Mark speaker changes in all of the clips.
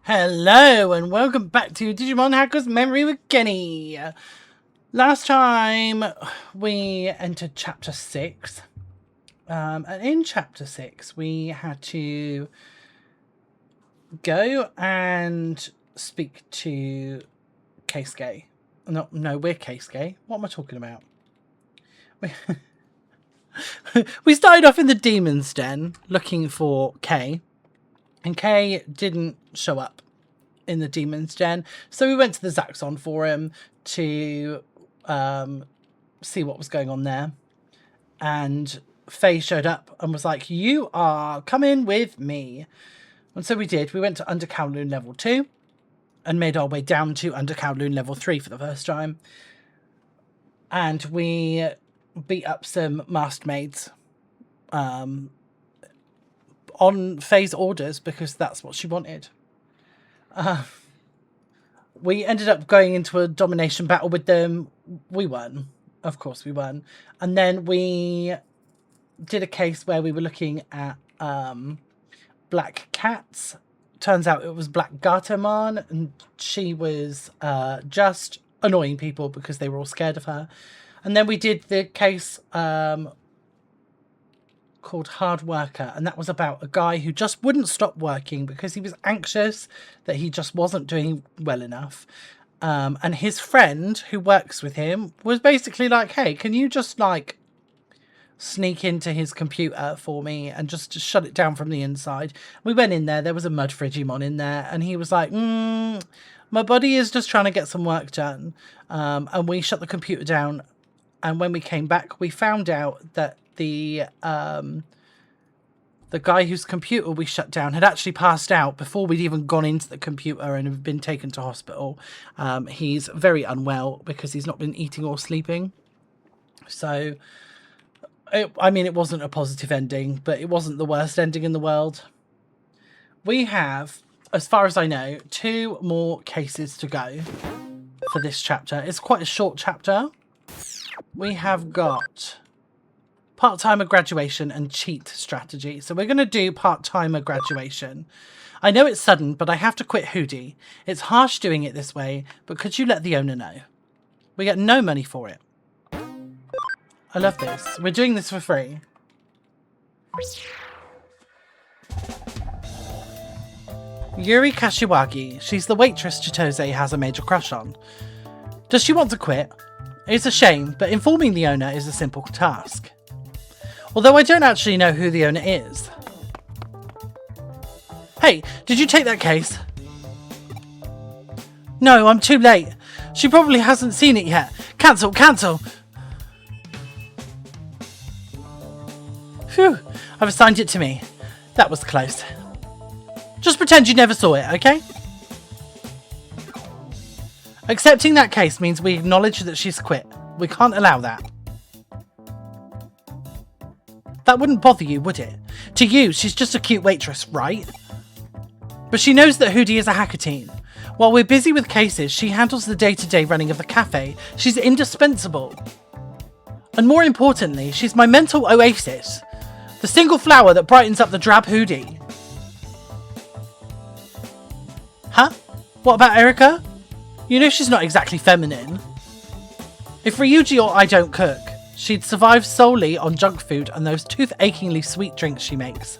Speaker 1: Hello and welcome back to Digimon Hacker's Memory with Kenny. Last time we entered chapter 6. And in chapter 6 we had to go and speak to Keisuke. No, we're Keisuke. What am I talking about? We started off in the Demon's Den looking for Kay. And Kay didn't show up in the Demon's Den. So we went to the Zaxon Forum to see what was going on there. And Faye showed up and was like, you are coming with me. And so we did. We went to Under Kowloon level 2 and made our way down to Under Kowloon level 3 for the first time. And we beat up some masked maids. On Faye's orders because that's what she wanted. We ended up going into a domination battle with them. We won. Of course we won. And then we did a case where we were looking at black cats. Turns out it was Black Gatomon, and she was just annoying people because they were all scared of her. And then we did the case called Hard Worker, and that was about a guy who just wouldn't stop working because he was anxious that he just wasn't doing well enough. And his friend who works with him was basically like, hey, can you just like sneak into his computer for me and just shut it down from the inside? We went in there was a mud Digimon in there, and he was like, my buddy is just trying to get some work done. And we shut the computer down, and when we came back we found out that the guy whose computer we shut down had actually passed out before we'd even gone into the computer and have been taken to hospital. He's very unwell because he's not been eating or sleeping. So, it wasn't a positive ending, but it wasn't the worst ending in the world. We have, as far as I know, 2 more cases to go for this chapter. It's quite a short chapter. We have got part-timer graduation and cheat strategy. So we're going to do part-timer graduation. I know it's sudden, but I have to quit Hoodie. It's harsh doing it this way, but could you let the owner know? We get no money for it. I love this. We're doing this for free. Yuri Kashiwagi. She's the waitress Chitose has a major crush on. Does she want to quit? It's a shame, but informing the owner is a simple task. Although I don't actually know who the owner is. Hey, did you take that case? No, I'm too late. She probably hasn't seen it yet. Cancel, cancel! Phew, I've assigned it to me. That was close. Just pretend you never saw it, okay? Accepting that case means we acknowledge that she's quit. We can't allow that. That wouldn't bother you, would it? To you, she's just a cute waitress, right? But she knows that Hoodie is a hacker teen. While we're busy with cases, she handles the day-to-day running of the cafe. She's indispensable. And more importantly, she's my mental oasis. The single flower that brightens up the drab Hoodie. Huh? What about Erica? You know she's not exactly feminine. If Ryuji or I don't cook, she'd survive solely on junk food and those tooth-achingly sweet drinks she makes.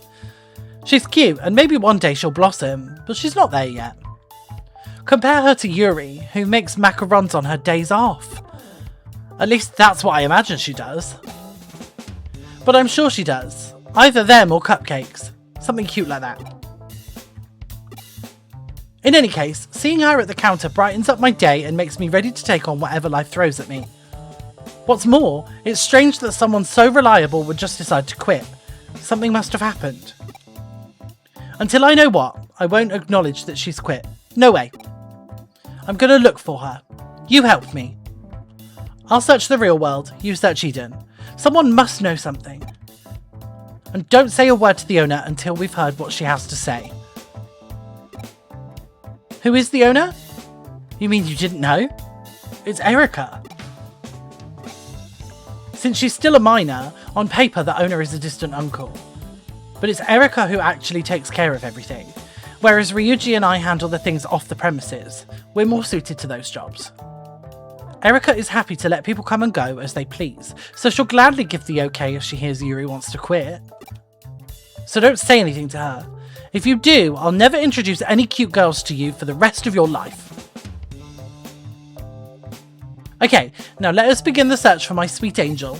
Speaker 1: She's cute, and maybe one day she'll blossom, but she's not there yet. Compare her to Yuri, who makes macarons on her days off. At least that's what I imagine she does. But I'm sure she does. Either them or cupcakes. Something cute like that. In any case, seeing her at the counter brightens up my day and makes me ready to take on whatever life throws at me. What's more, it's strange that someone so reliable would just decide to quit. Something must have happened. Until I know what, I won't acknowledge that she's quit. No way. I'm gonna look for her. You help me. I'll search the real world, you search Eden. Someone must know something. And don't say a word to the owner until we've heard what she has to say. Who is the owner? You mean you didn't know? It's Erica. Since she's still a minor, on paper the owner is a distant uncle. But it's Erica who actually takes care of everything. Whereas Ryuji and I handle the things off the premises. We're more suited to those jobs. Erika is happy to let people come and go as they please, so she'll gladly give the okay if she hears Yuri wants to quit. So don't say anything to her. If you do, I'll never introduce any cute girls to you for the rest of your life. Okay, now let us begin the search for my sweet angel.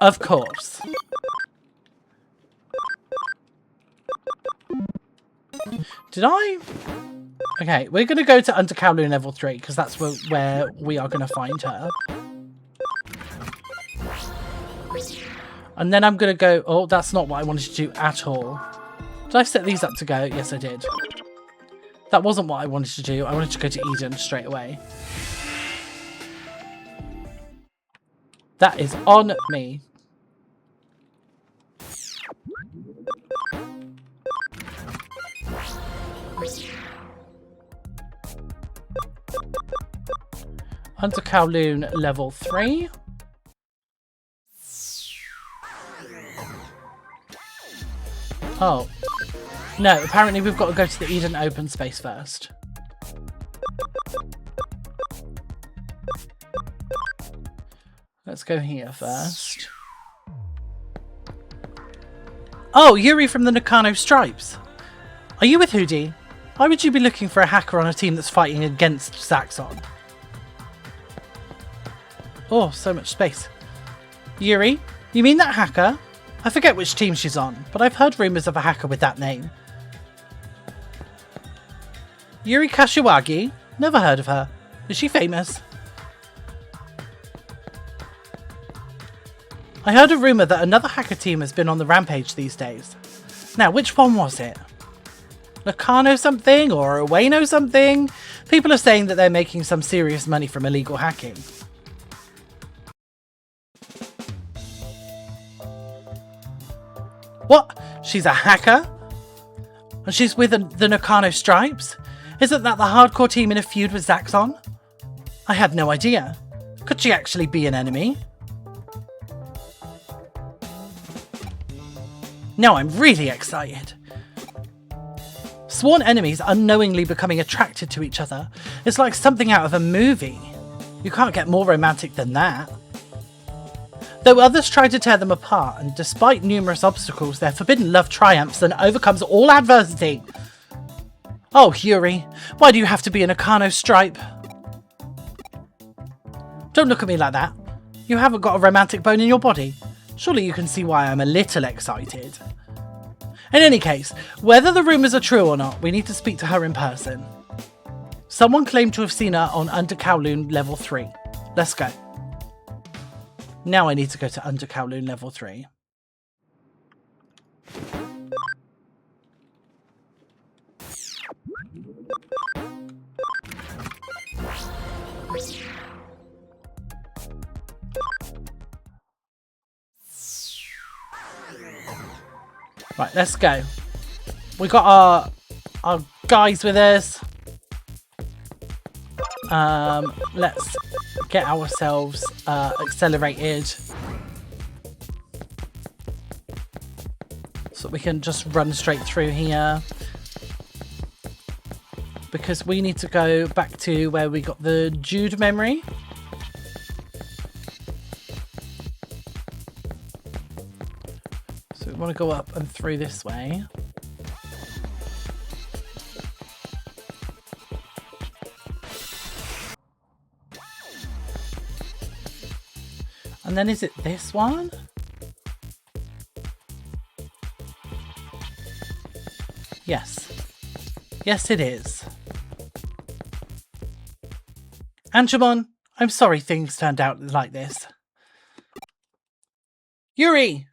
Speaker 1: Of course. Did I? Okay, we're going to go to Under Kowloon level 3 because that's where we are going to find her. And then I'm going to go... Oh, that's not what I wanted to do at all. Did I set these up to go? Yes, I did. That wasn't what I wanted to do. I wanted to go to Eden straight away. That is on me. Under Kowloon level 3. Oh. No, apparently we've got to go to the Eden open space first. Let's go here first. Oh, Yuri from the Nakano Stripes. Are you with Hoodie? Why would you be looking for a hacker on a team that's fighting against Zaxon? Oh, so much space. Yuri, you mean that hacker? I forget which team she's on, but I've heard rumours of a hacker with that name. Yuri Kashiwagi? Never heard of her. Is she famous? I heard a rumour that another hacker team has been on the rampage these days. Now, which one was it? Nakano something or Ueno something? People are saying that they're making some serious money from illegal hacking. What? She's a hacker? And she's with the Nakano Stripes? Isn't that the hardcore team in a feud with Zaxon? I had no idea. Could she actually be an enemy? Now I'm really excited. Sworn enemies unknowingly becoming attracted to each other. It's like something out of a movie. You can't get more romantic than that. Though others try to tear them apart, and despite numerous obstacles, their forbidden love triumphs and overcomes all adversity. Oh, Yuri, why do you have to be a Nakano Stripe? Don't look at me like that. You haven't got a romantic bone in your body. Surely you can see why I'm a little excited. In any case, whether the rumours are true or not, we need to speak to her in person. Someone claimed to have seen her on Under Kowloon level 3. Let's go. Now I need to go to Under Kowloon level 3. Right, let's go. We got our guys with us. Let's get ourselves accelerated so we can just run straight through here, because we need to go back to where we got the Jude memory. So we want to go up and through this way. And then is it this one? Yes. Yes, it is. Angemon, I'm sorry things turned out like this. Yuri!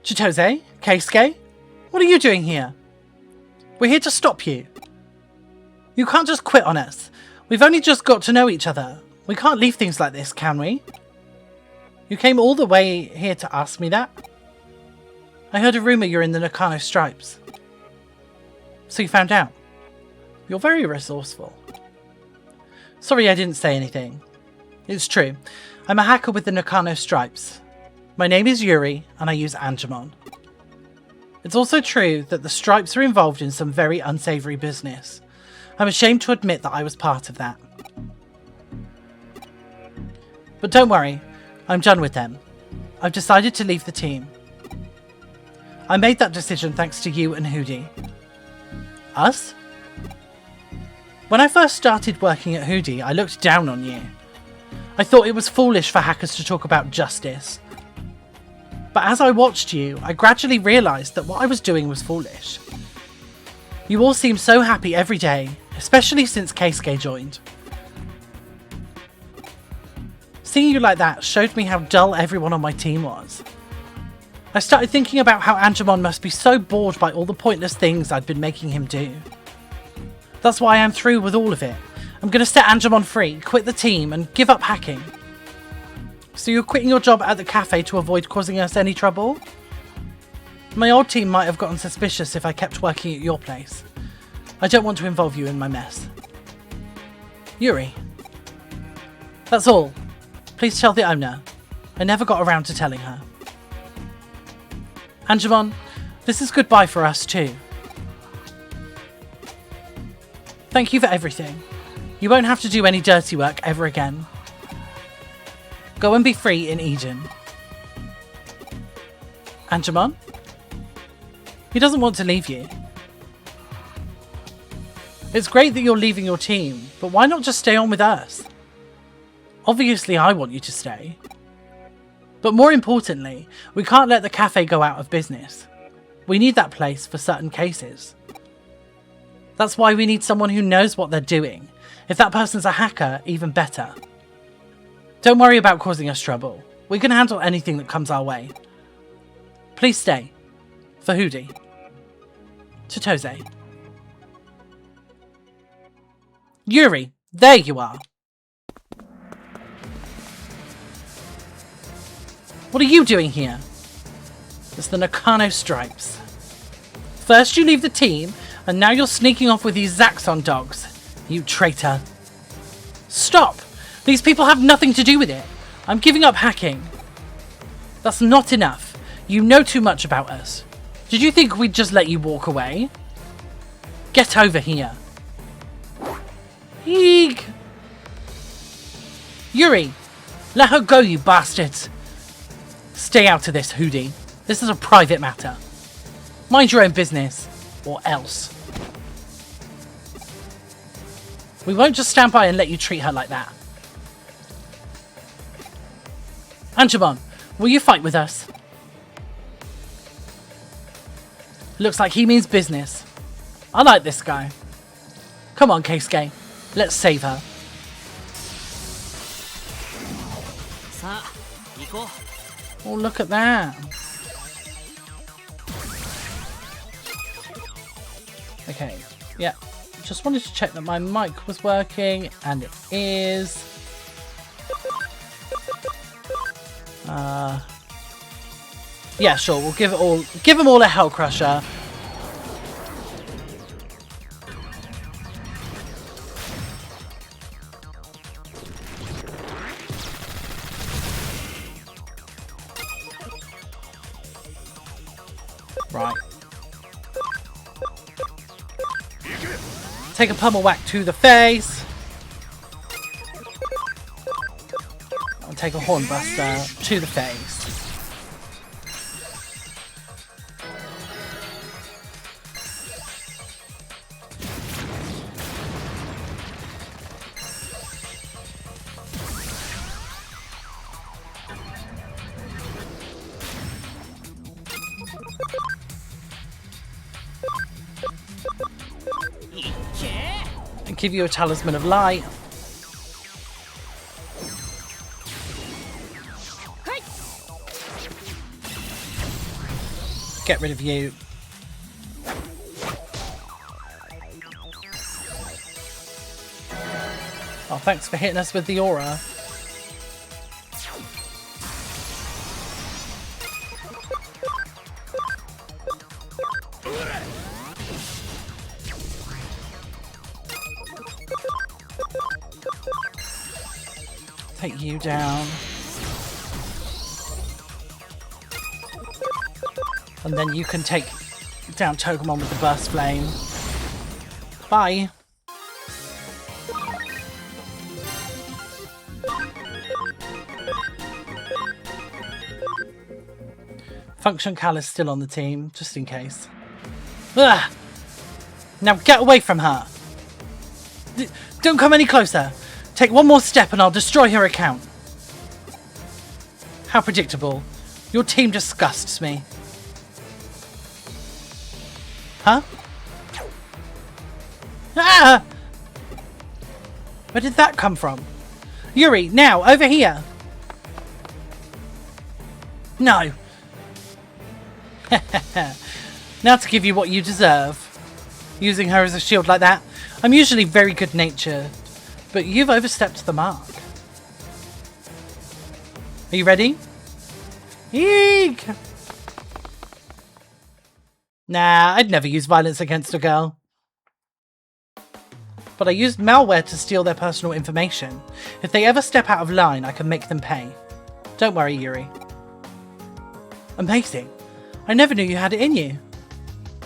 Speaker 1: Chitose? Keisuke? What are you doing here? We're here to stop you. You can't just quit on us. We've only just got to know each other. We can't leave things like this, can we? You came all the way here to ask me that? I heard a rumour you're in the Nakano Stripes. So you found out. You're very resourceful. Sorry I didn't say anything. It's true. I'm a hacker with the Nakano stripes. My name is Yuri, and I use Angemon. It's also true that the stripes are involved in some very unsavoury business. I'm ashamed to admit that I was part of that. But don't worry, I'm done with them. I've decided to leave the team. I made that decision thanks to you and Hoodie. Us? When I first started working at Hoodie, I looked down on you. I thought it was foolish for hackers to talk about justice. But as I watched you, I gradually realised that what I was doing was foolish. You all seem so happy every day, especially since Keisuke joined. Seeing you like that showed me how dull everyone on my team was. I started thinking about how Angemon must be so bored by all the pointless things I'd been making him do. That's why I'm through with all of it. I'm going to set Angemon free, quit the team, and give up hacking. So you're quitting your job at the cafe to avoid causing us any trouble? My old team might have gotten suspicious if I kept working at your place. I don't want to involve you in my mess. Yuri. That's all. Please tell the owner. I never got around to telling her. Angemon, this is goodbye for us too. Thank you for everything. You won't have to do any dirty work ever again. Go and be free in Eden. Angemon? He doesn't want to leave you. It's great that you're leaving your team, but why not just stay on with us? Obviously I want you to stay. But more importantly, we can't let the cafe go out of business. We need that place for certain cases. That's why we need someone who knows what they're doing. If that person's a hacker, even better. Don't worry about causing us trouble. We can handle anything that comes our way. Please stay. For Hoodie. Chitose. Yuri, there you are. What are you doing here? It's the Nakano stripes. First you leave the team, and now you're sneaking off with these Zaxon dogs. You traitor. Stop! These people have nothing to do with it. I'm giving up hacking. That's not enough. You know too much about us. Did you think we'd just let you walk away? Get over here. Eek! Yuri! Let her go, you bastards! Stay out of this, Hoodie. This is a private matter. Mind your own business, or else. We won't just stand by and let you treat her like that. Angemon, will you fight with us? Looks like he means business. I like this guy. Come on, Keisuke. Let's save her. Oh, look at that. Okay, yeah. Just wanted to check that my mic was working, and it is. Yeah, sure. We'll give them all a Hell Crusher. Right. Take a pummel whack to the face. And take a horn buster to the face. And give you a Talisman of Light. Get rid of you. Oh, thanks for hitting us with the aura. Take you down. And then you can take down Togemon with the Burst Flame. Bye. Function Cal is still on the team, just in case. Ugh! Now get away from her! Don't come any closer! Take one more step and I'll destroy her account. How predictable. Your team disgusts me. Huh? Ah! Where did that come from? Yuri, now, over here! No! Now to give you what you deserve. Using her as a shield like that. I'm usually very good-natured, but you've overstepped the mark. Are you ready? Eek! Nah, I'd never use violence against a girl. But I used malware to steal their personal information. If they ever step out of line, I can make them pay. Don't worry, Yuri. Amazing. I never knew you had it in you.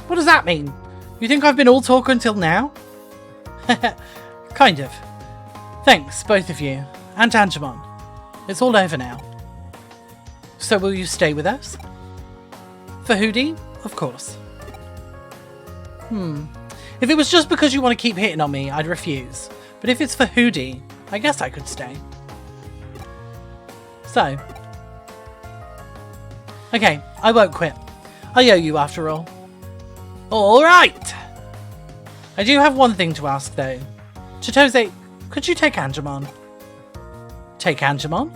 Speaker 1: What does that mean? You think I've been all talk until now? Kind of. Thanks, both of you. And Angemon. It's all over now. So will you stay with us? For Hootie? Of course. If it was just because you want to keep hitting on me, I'd refuse. But if it's for Hootie, I guess I could stay. So. Okay, I won't quit. I owe you after all. Alright! I do have one thing to ask though. Chitose, could you take Angemon? Take Angemon?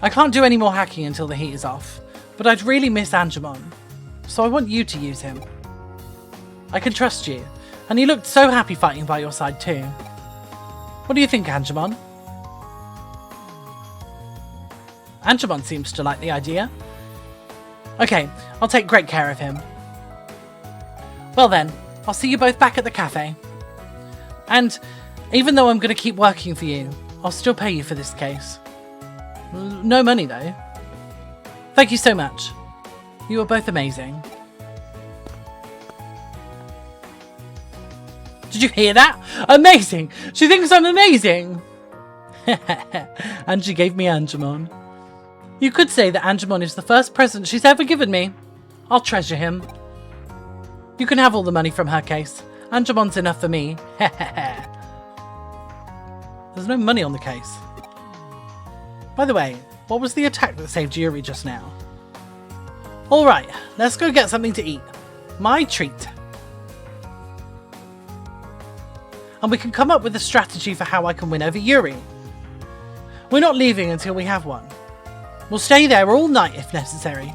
Speaker 1: I can't do any more hacking until the heat is off, but I'd really miss Angemon, so I want you to use him. I can trust you, and he looked so happy fighting by your side too. What do you think, Angemon? Angemon seems to like the idea. Okay, I'll take great care of him. Well then, I'll see you both back at the cafe. And even though I'm going to keep working for you, I'll still pay you for this case. No money though. Thank you so much. You are both amazing. Did you hear that? Amazing! She thinks I'm amazing! And she gave me Angemon. You could say that Angemon is the first present she's ever given me. I'll treasure him. You can have all the money from her case. Angemon's enough for me. There's no money on the case. By the way, what was the attack that saved Yuri just now? Alright, let's go get something to eat. My treat. And we can come up with a strategy for how I can win over Yuri. We're not leaving until we have one. We'll stay there all night if necessary.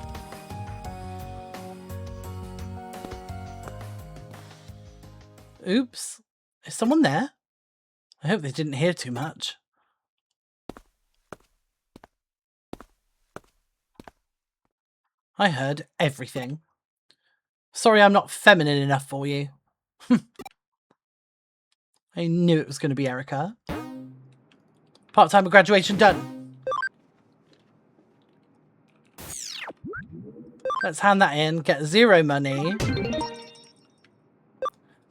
Speaker 1: Oops. Is someone there? I hope they didn't hear too much. I heard everything. Sorry I'm not feminine enough for you. I knew it was going to be Erica. Part-time graduation done. Let's hand that in. Get 0 money.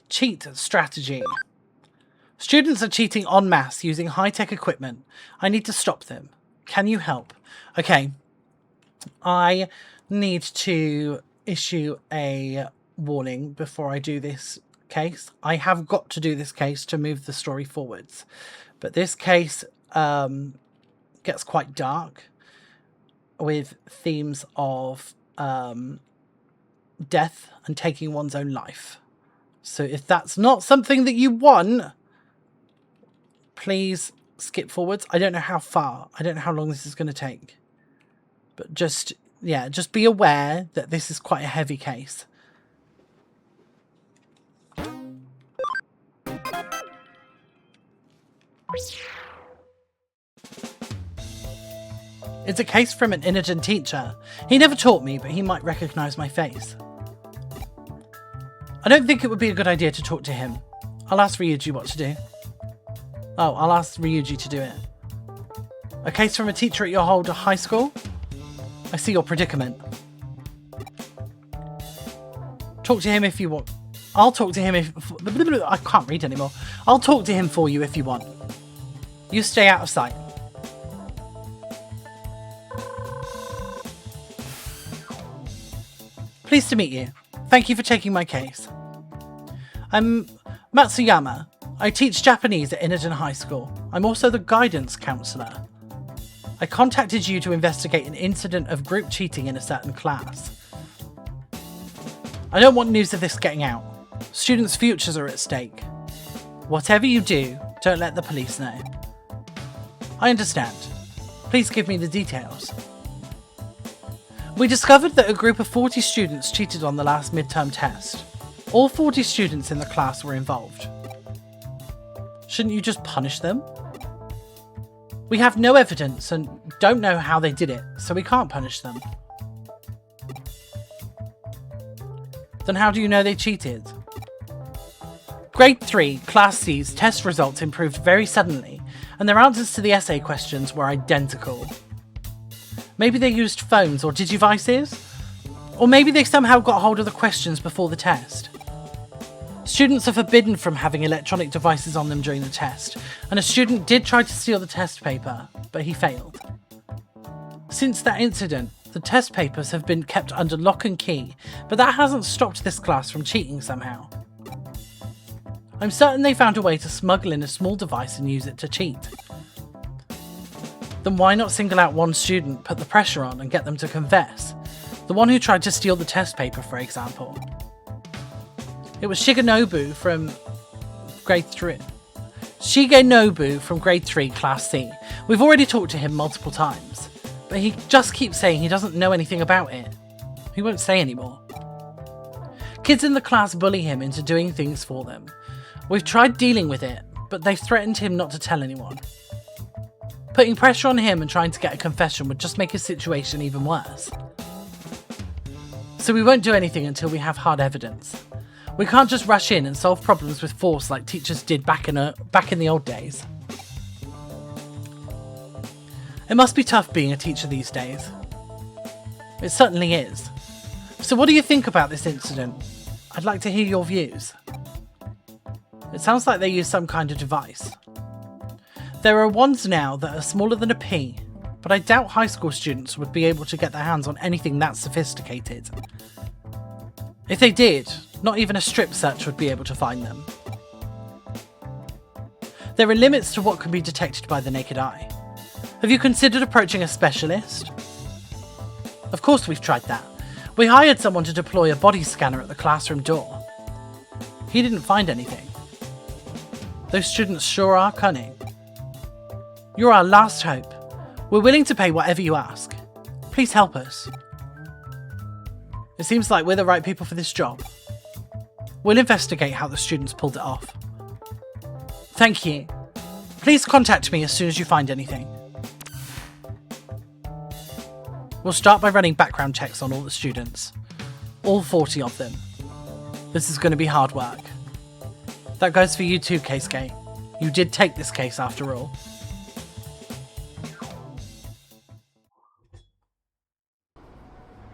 Speaker 1: Cheat strategy. Students are cheating en masse using high-tech equipment. I need to stop them. Can you help? Okay. I need to issue a warning before I do this case. I have got to do this case to move the story forwards. But this case gets quite dark with themes of death and taking one's own life. So if that's not something that you want, please skip forwards. I don't know how far. I don't know how long this is going to take. But just, yeah, just be aware that this is quite a heavy case. It's a case from an indigent teacher. He never taught me, but he might recognize my face. I don't think it would be a good idea to talk to him. I'll ask Ryuji what to do. Oh, I'll ask Ryuji to do it. A case from a teacher at your older high school? I see your predicament. Talk to him if you want. I'll talk to him if... I can't read anymore. I'll talk to him for you if you want. You stay out of sight. Pleased to meet you. Thank you for taking my case. I'm Matsuyama. I teach Japanese at Innoden High School. I'm also the guidance counsellor. I contacted you to investigate an incident of group cheating in a certain class. I don't want news of this getting out. Students' futures are at stake. Whatever you do, don't let the police know. I understand. Please give me the details. We discovered that a group of 40 students cheated on the last midterm test. All 40 students in the class were involved. Shouldn't you just punish them? We have no evidence and don't know how they did it, so we can't punish them. Then how do you know they cheated? Grade 3, Class C's test results improved very suddenly, and their answers to the essay questions were identical. Maybe they used phones or digivices? Or maybe they somehow got hold of the questions before the test. Students are forbidden from having electronic devices on them during the test, and a student did try to steal the test paper, but he failed. Since that incident, the test papers have been kept under lock and key, but that hasn't stopped this class from cheating somehow. I'm certain they found a way to smuggle in a small device and use it to cheat. Then why not single out one student, put the pressure on, and get them to confess? The one who tried to steal the test paper, for example. It was Shigenobu from grade 3. Shigenobu from grade 3, Class C. We've already talked to him multiple times, but he just keeps saying he doesn't know anything about it. He won't say anymore. Kids in the class bully him into doing things for them. We've tried dealing with it, but they've threatened him not to tell anyone. Putting pressure on him and trying to get a confession would just make his situation even worse. So we won't do anything until we have hard evidence. We can't just rush in and solve problems with force like teachers did back in the old days. It must be tough being a teacher these days. It certainly is. So what do you think about this incident? I'd like to hear your views. It sounds like they use some kind of device. There are ones now that are smaller than a pea, but I doubt high school students would be able to get their hands on anything that sophisticated. If they did, not even a strip search would be able to find them. There are limits to what can be detected by the naked eye. Have you considered approaching a specialist? Of course we've tried that. We hired someone to deploy a body scanner at the classroom door. He didn't find anything. Those students sure are cunning. You're our last hope. We're willing to pay whatever you ask. Please help us. It seems like we're the right people for this job. We'll investigate how the students pulled it off. Thank you. Please contact me as soon as you find anything. We'll start by running background checks on all the students. All 40 of them. This is going to be hard work. That goes for you too, Keisuke. You did take this case after all.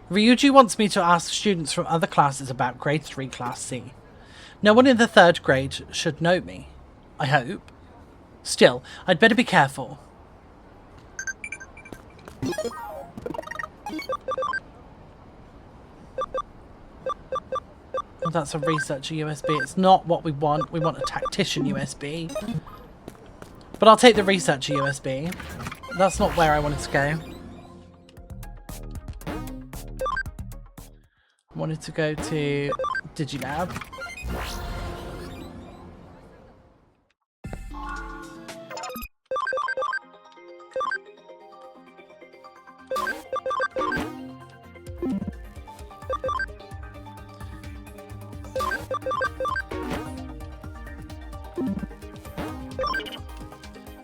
Speaker 1: Ryuji wants me to ask students from other classes about grade 3 Class C. No one in the 3rd grade should know me. I hope. Still, I'd better be careful. Oh, that's a researcher USB. It's not what we want. We want a tactician USB. But I'll take the researcher USB. That's not where I wanted to go. I wanted to go to Digilab.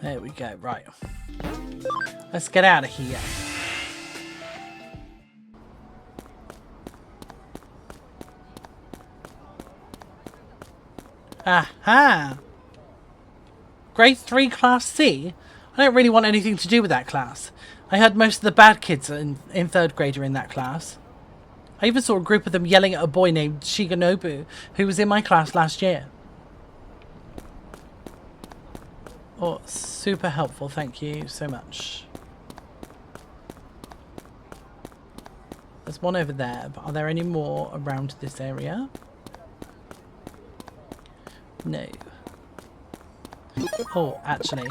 Speaker 1: There we go, right. Let's get out of here. Aha! Grade 3 Class C? I don't really want anything to do with that class. I heard most of the bad kids in 3rd grade are in that class. I even saw a group of them yelling at a boy named Shigenobu, who was in my class last year. Oh, super helpful. Thank you so much. There's one over there, but are there any more around this area? No. Oh, actually,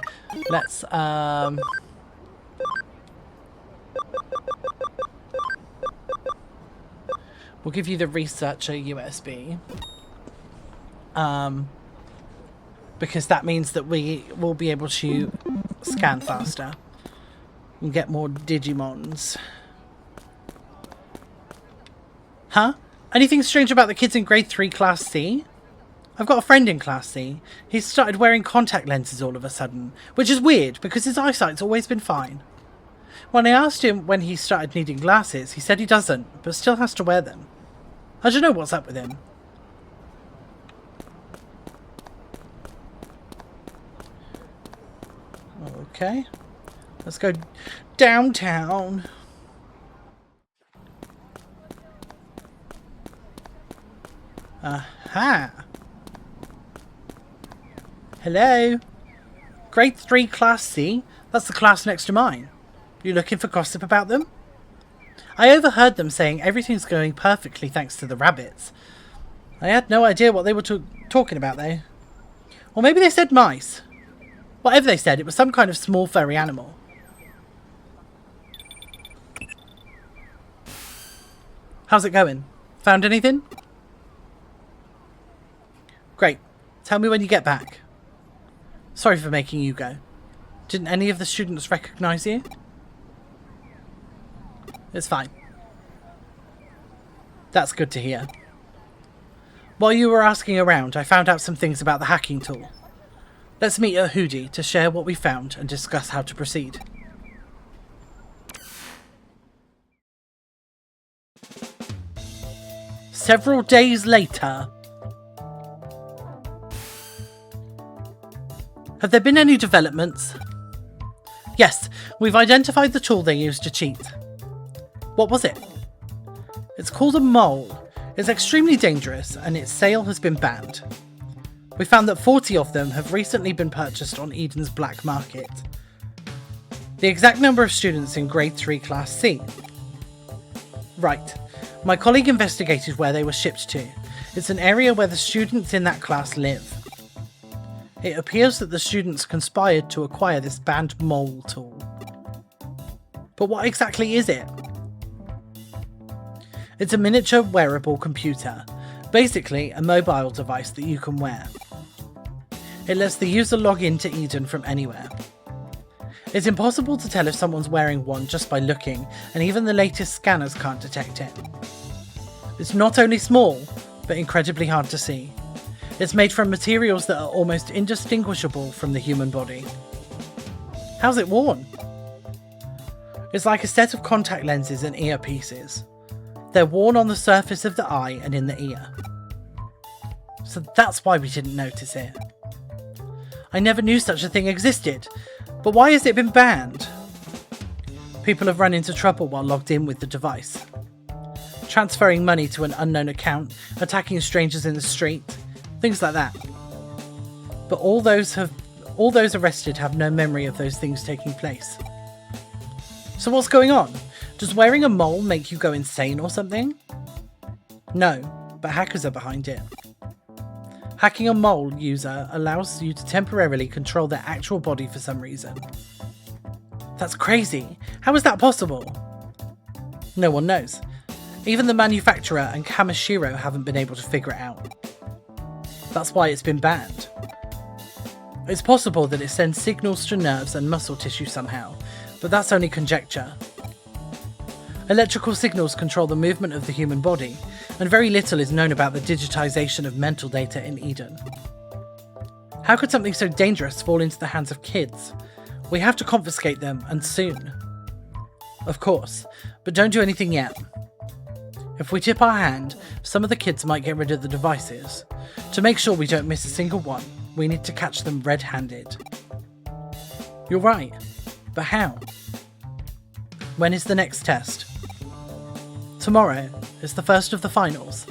Speaker 1: let's we'll give you the researcher USB. Because that means that we will be able to scan faster and get more Digimons. Huh? Anything strange about the kids in grade 3 class C? I've got a friend in class C. He's started wearing contact lenses all of a sudden, which is weird because his eyesight's always been fine. When I asked him when he started needing glasses, he said he doesn't, but still has to wear them. I don't know what's up with him. Okay, let's go downtown. Aha! Hello? Grade 3 Class C? That's the class next to mine. You looking for gossip about them? I overheard them saying everything's going perfectly thanks to the rabbits. I had no idea what they were talking about though. Or maybe they said mice. Whatever they said, it was some kind of small furry animal. How's it going? Found anything? Great. Tell me when you get back. Sorry for making you go. Didn't any of the students recognize you? It's fine. That's good to hear. While you were asking around, I found out some things about the hacking tool. Let's meet at Hoodie to share what we found and discuss how to proceed. Several days later. Have there been any developments? Yes, we've identified the tool they used to cheat. What was it? It's called a mole. It's extremely dangerous and its sale has been banned. We found that 40 of them have recently been purchased on Eden's black market. The exact number of students in grade 3 class C. Right. My colleague investigated where they were shipped to. It's an area where the students in that class live. It appears that the students conspired to acquire this banned mole tool. But what exactly is it? It's a miniature wearable computer, basically a mobile device that you can wear. It lets the user log into Eden from anywhere. It's impossible to tell if someone's wearing one just by looking, and even the latest scanners can't detect it. It's not only small, but incredibly hard to see. It's made from materials that are almost indistinguishable from the human body. How's it worn? It's like a set of contact lenses and earpieces. They're worn on the surface of the eye and in the ear. So that's why we didn't notice it. I never knew such a thing existed, but why has it been banned? People have run into trouble while logged in with the device. Transferring money to an unknown account, attacking strangers in the street, things like that. But all those arrested have no memory of those things taking place. So what's going on? Does wearing a mole make you go insane or something? No, but hackers are behind it. Hacking a mole user allows you to temporarily control their actual body for some reason. That's crazy. How is that possible? No one knows. Even the manufacturer and Kamishiro haven't been able to figure it out. That's why it's been banned. It's possible that it sends signals to nerves and muscle tissue somehow, but that's only conjecture. Electrical signals control the movement of the human body, and very little is known about the digitization of mental data in Eden. How could something so dangerous fall into the hands of kids? We have to confiscate them, and soon. Of course, but don't do anything yet. If we tip our hand, some of the kids might get rid of the devices. To make sure we don't miss a single one, we need to catch them red-handed. You're right. But how? When is the next test? Tomorrow is the first of the finals.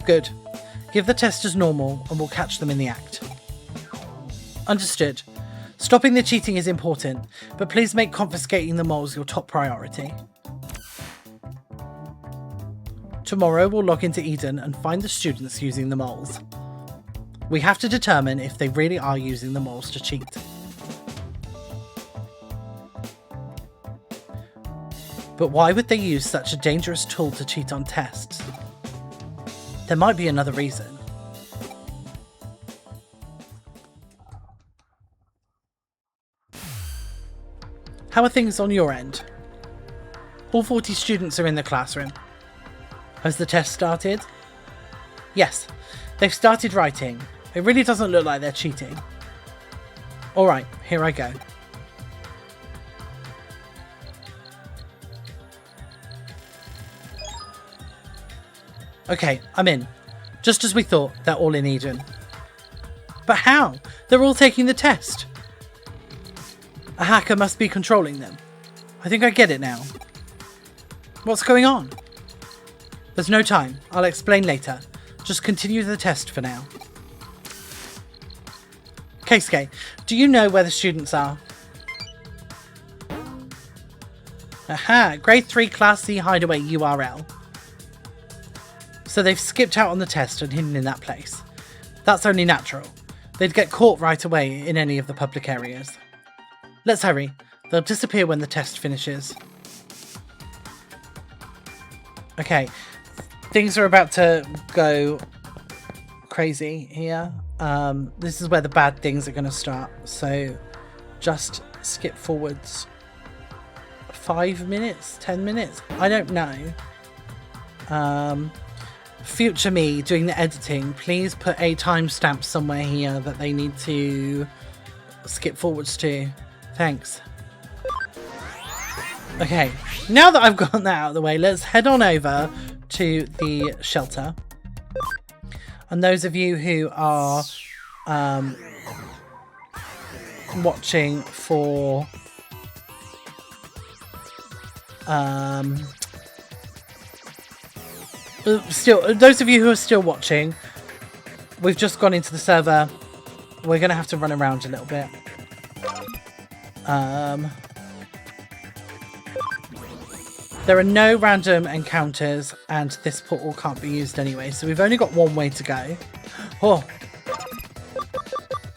Speaker 1: Good. Give the test as normal and we'll catch them in the act. Understood. Stopping the cheating is important, but please make confiscating the moles your top priority. Tomorrow we'll log into Eden and find the students using the moles. We have to determine if they really are using the moles to cheat. But why would they use such a dangerous tool to cheat on tests? There might be another reason. How are things on your end? All 40 students are in the classroom. Has the test started? Yes, they've started writing. It really doesn't look like they're cheating. Alright, here I go. Okay, I'm in. Just as we thought, they're all in Eden. But how? They're all taking the test. A hacker must be controlling them. I think I get it now. What's going on? There's no time. I'll explain later. Just continue the test for now. Keisuke, do you know where the students are? Aha, grade 3 class C hideaway URL. So they've skipped out on the test and hidden in that place. That's only natural. They'd get caught right away in any of the public areas. Let's hurry. They'll disappear when the test finishes. Okay, things are about to go crazy here. This is where the bad things are going to start. So just skip forwards 5 minutes, 10 minutes. I don't know. Future me doing the editing, please put a timestamp somewhere here that they need to skip forwards to. Thanks. Okay, now that I've got that out of the way, let's head on over to the shelter. And those of you who are watching for those of you who are still watching, we've just gone into the server. We're gonna have to run around a little bit. There are no random encounters and this portal can't be used anyway, so we've only got one way to go. Oh,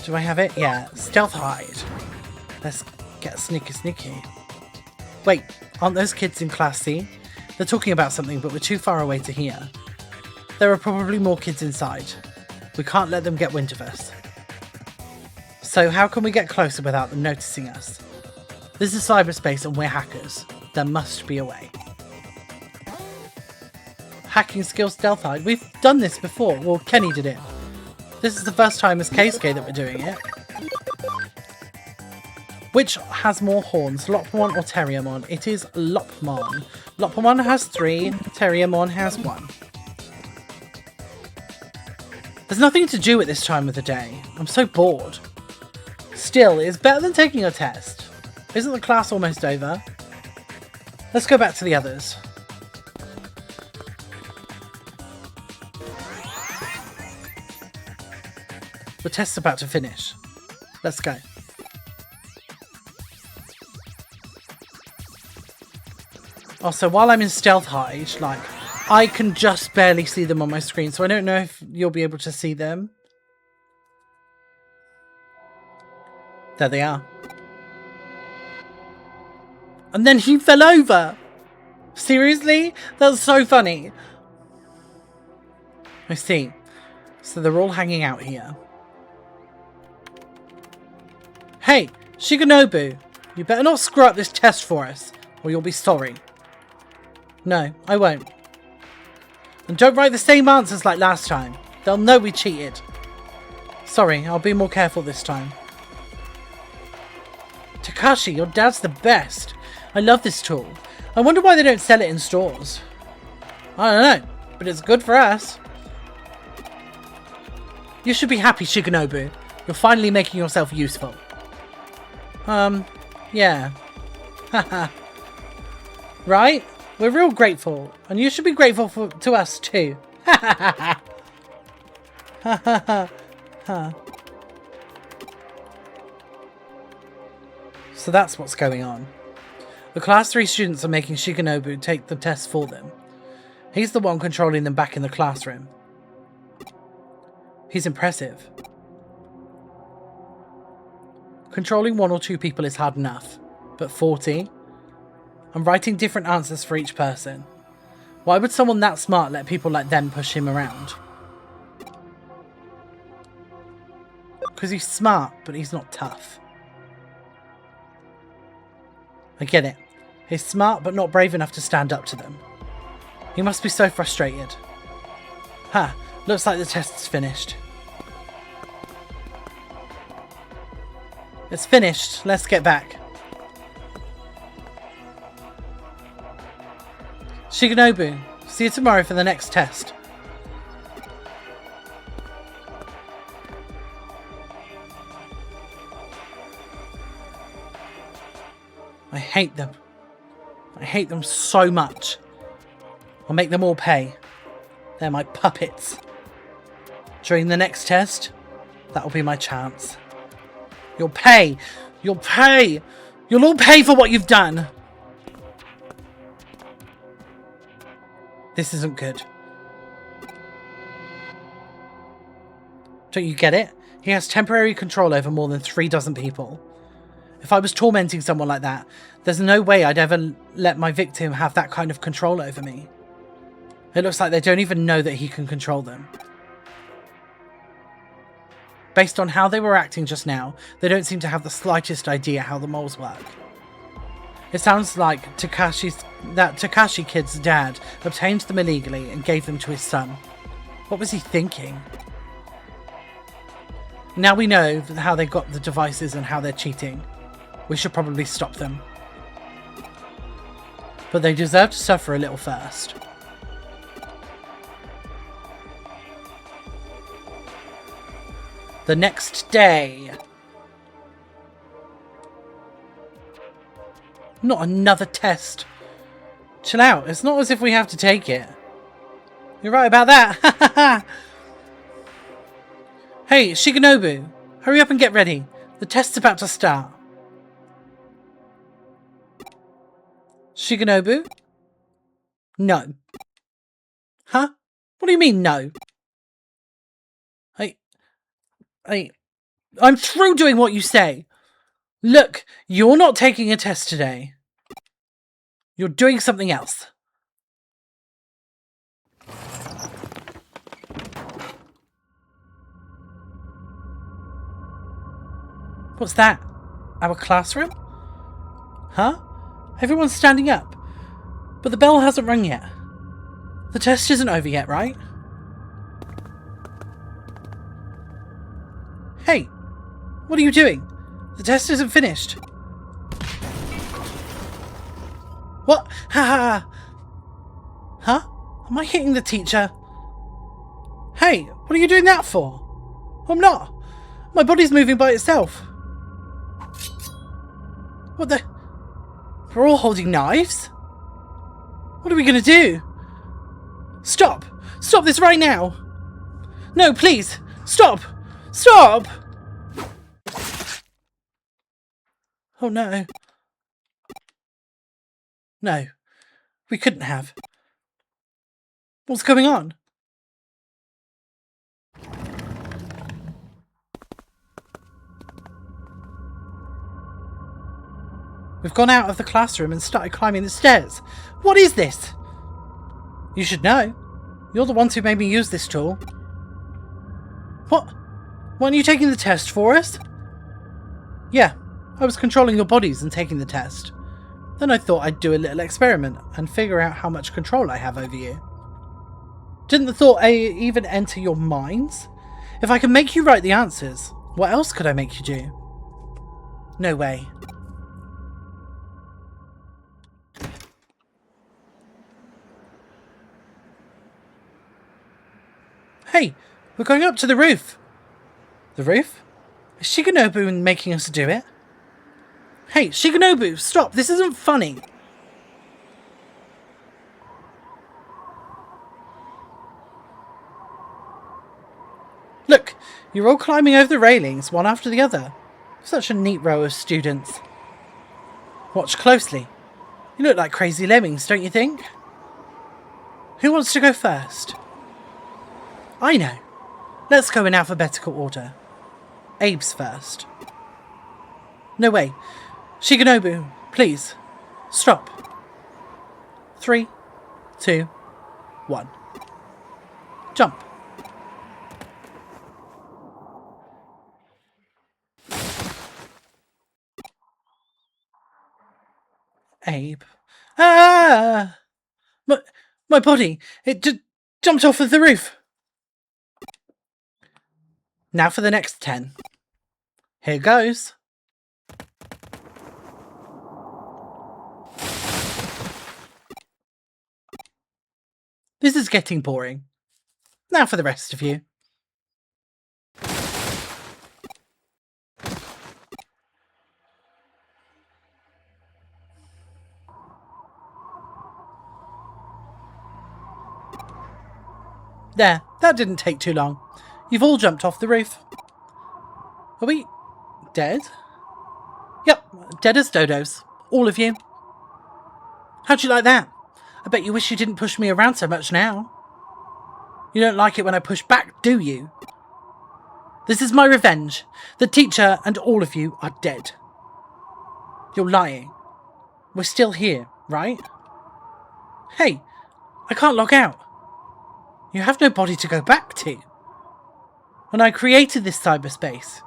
Speaker 1: do I have it? Yeah, stealth hide. Let's get sneaky. Wait, aren't those kids in class C? They're talking about something, but we're too far away to hear. There are probably more kids inside. We can't let them get wind of us. So how can we get closer without them noticing us? This is cyberspace and we're hackers. There must be a way. Hacking skill stealth hide. We've done this before. Well, Kenny did it. This is the first time as Keisuke that we're doing it. Which has more horns, Lopmon or Terriermon? It is Lopmon. Lopmon has 3, Terriermon has 1. There's nothing to do at this time of the day. I'm so bored. Still, it's better than taking a test. Isn't the class almost over? Let's go back to the others. The test's about to finish. Let's go. Also, while I'm in stealth hide, like, I can just barely see them on my screen, so I don't know if you'll be able to see them. There they are. And then he fell over! Seriously? That's so funny. I see. So they're all hanging out here. Hey, Shigenobu! You better not screw up this test for us, or you'll be sorry. No, I won't. And don't write the same answers like last time. They'll know we cheated. Sorry, I'll be more careful this time. Takashi, your dad's the best. I love this tool. I wonder why they don't sell it in stores. I don't know, but it's good for us. You should be happy, Shigenobu. You're finally making yourself useful. Yeah. Haha. Right? We're real grateful. And you should be grateful to us too. Ha ha ha ha. Ha ha ha. Ha. So that's what's going on. The class 3 students are making Shigenobu take the test for them. He's the one controlling them back in the classroom. He's impressive. Controlling 1 or 2 people is hard enough, but 40? I'm writing different answers for each person. Why would someone that smart let people like them push him around? Because he's smart, but he's not tough. I get it. He's smart, but not brave enough to stand up to them. He must be so frustrated. Ha, looks like the test's finished. It's finished. Let's get back. Shigenobu, see you tomorrow for the next test. I hate them. I hate them so much. I'll make them all pay. They're my puppets. During the next test, that'll be my chance. You'll pay! You'll pay! You'll all pay for what you've done! This isn't good. Don't you get it? He has temporary control over more than 3 dozen people. If I was tormenting someone like that, there's no way I'd ever let my victim have that kind of control over me. It looks like they don't even know that he can control them. Based on how they were acting just now, they don't seem to have the slightest idea how the moles work. It sounds like Takashi kid's dad obtained them illegally and gave them to his son. What was he thinking? Now we know how they got the devices and how they're cheating. We should probably stop them. But they deserve to suffer a little first. The next day. Not another test. Chill out. It's not as if we have to take it. You're right about that. Hey, Shigenobu. Hurry up and get ready. The test's about to start. Shigenobu? No. Huh? What do you mean, no? I'm through doing what you say. Look, you're not taking a test today. You're doing something else. What's that? Our classroom? Huh? Everyone's standing up. But the bell hasn't rung yet. The test isn't over yet, right? Hey! What are you doing? The test isn't finished. What? Ha ha! Huh? Am I hitting the teacher? Hey! What are you doing that for? I'm not! My body's moving by itself. What the? We're all holding knives? What are we gonna do? Stop! Stop this right now! No, please! Stop! Stop! Oh no. No. We couldn't have. What's going on? We've gone out of the classroom and started climbing the stairs. What is this? You should know. You're the ones who made me use this tool. What? Weren't you taking the test for us? Yeah, I was controlling your bodies and taking the test. Then I thought I'd do a little experiment and figure out how much control I have over you. Didn't the thought even enter your minds? If I can make you write the answers, what else could I make you do? No way. Hey, we're going up to the roof. The roof? Is Shigenobu making us do it? Hey, Shigenobu, stop! This isn't funny! Look, you're all climbing over the railings, one after the other. Such a neat row of students. Watch closely. You look like crazy lemmings, don't you think? Who wants to go first? I know. Let's go in alphabetical order. Abe's first. No way. Shigenobu, please. Stop. 3, 2, 1. Jump. Abe. Ah! My body. It just jumped off of the roof. Now for the next 10. Here goes. This is getting boring. Now for the rest of you. There, that didn't take too long. You've all jumped off the roof. Are we dead? Yep, dead as dodos. All of you. How'd you like that? I bet you wish you didn't push me around so much now. You don't like it when I push back, do you? This is my revenge. The teacher and all of you are dead. You're lying. We're still here, right? Hey, I can't log out. You have no body to go back to. And I created this cyberspace.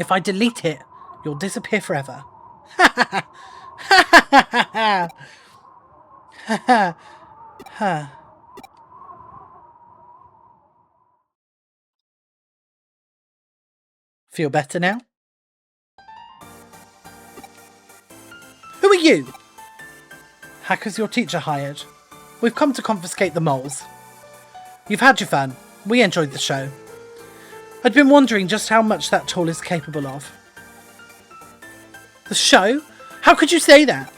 Speaker 1: If I delete it, you'll disappear forever. Ha ha ha! Ha ha ha ha! Ha ha ha! Feel better now? Who are you? Hackers your teacher hired. We've come to confiscate the moles. You've had your fun. We enjoyed the show. I'd been wondering just how much that tool is capable of. The show? How could you say that?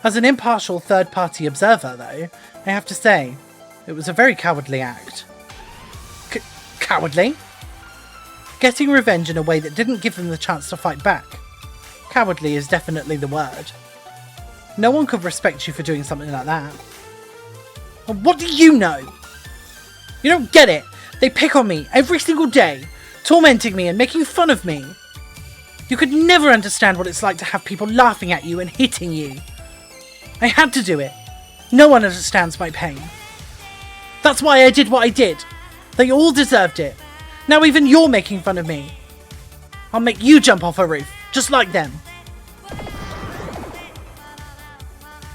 Speaker 1: As an impartial third-party observer, though, I have to say, it was a very cowardly act. Cowardly? Getting revenge in a way that didn't give them the chance to fight back. Cowardly is definitely the word. No one could respect you for doing something like that. Well, what do you know? You don't get it. They pick on me every single day, tormenting me and making fun of me. You could never understand what it's like to have people laughing at you and hitting you. I had to do it. No one understands my pain. That's why I did what I did. They all deserved it. Now even you're making fun of me. I'll make you jump off a roof, just like them.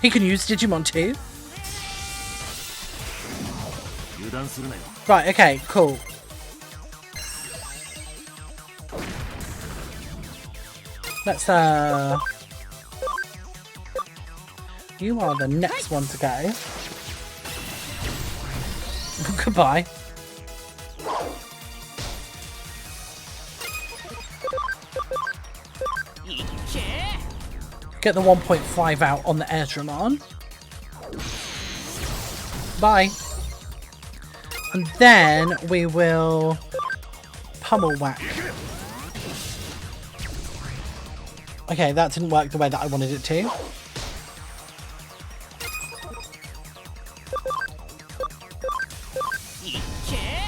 Speaker 1: He can use Digimon too? Right, okay, cool. Let's, you are the next one to go. Goodbye. Get the 1.5 out on the Airdramon. Bye. And then we will pummel whack. Okay, that didn't work the way that I wanted it to.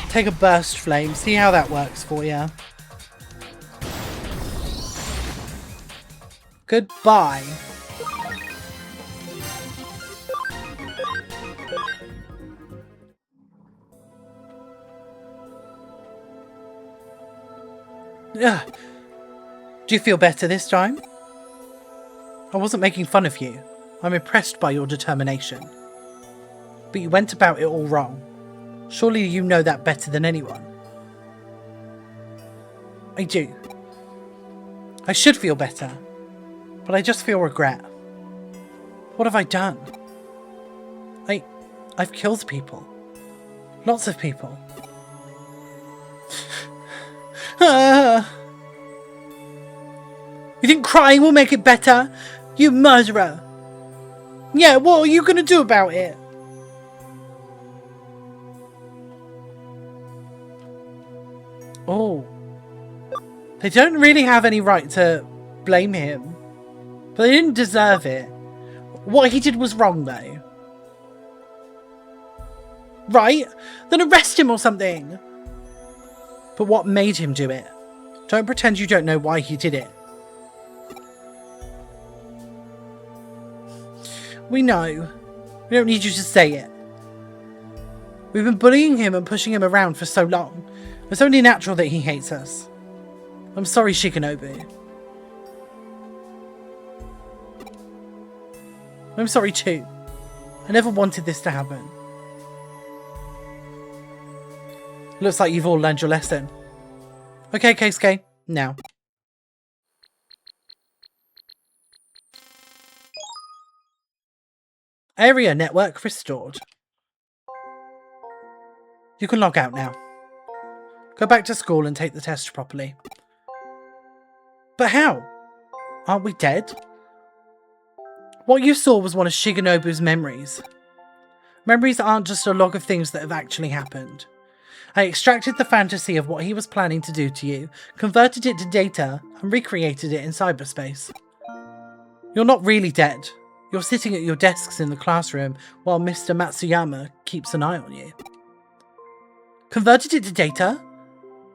Speaker 1: Take a burst flame, see how that works for you. Goodbye. Ugh. Do you feel better this time? I wasn't making fun of you. I'm impressed by your determination. But you went about it all wrong. Surely you know that better than anyone. I do. I should feel better. But I just feel regret. What have I done? I've killed people. Lots of people. You think crying will make it better? You murderer! Yeah, what are you gonna do about it? Oh. They don't really have any right to blame him. But they didn't deserve it. What he did was wrong, though. Right? Then arrest him or something. But what made him do it? Don't pretend you don't know why he did it. We know. We don't need you to say it. We've been bullying him and pushing him around for so long. It's only natural that he hates us. I'm sorry, Shikanobu. I'm sorry too. I never wanted this to happen. Looks like you've all learned your lesson. Okay, Keisuke, now. Area network restored. You can log out now. Go back to school and take the test properly. But how? Aren't we dead? What you saw was one of Shigenobu's memories. Memories aren't just a log of things that have actually happened. I extracted the fantasy of what he was planning to do to you, converted it to data, and recreated it in cyberspace. You're not really dead. You're sitting at your desks in the classroom while Mr. Matsuyama keeps an eye on you. Converted it to data?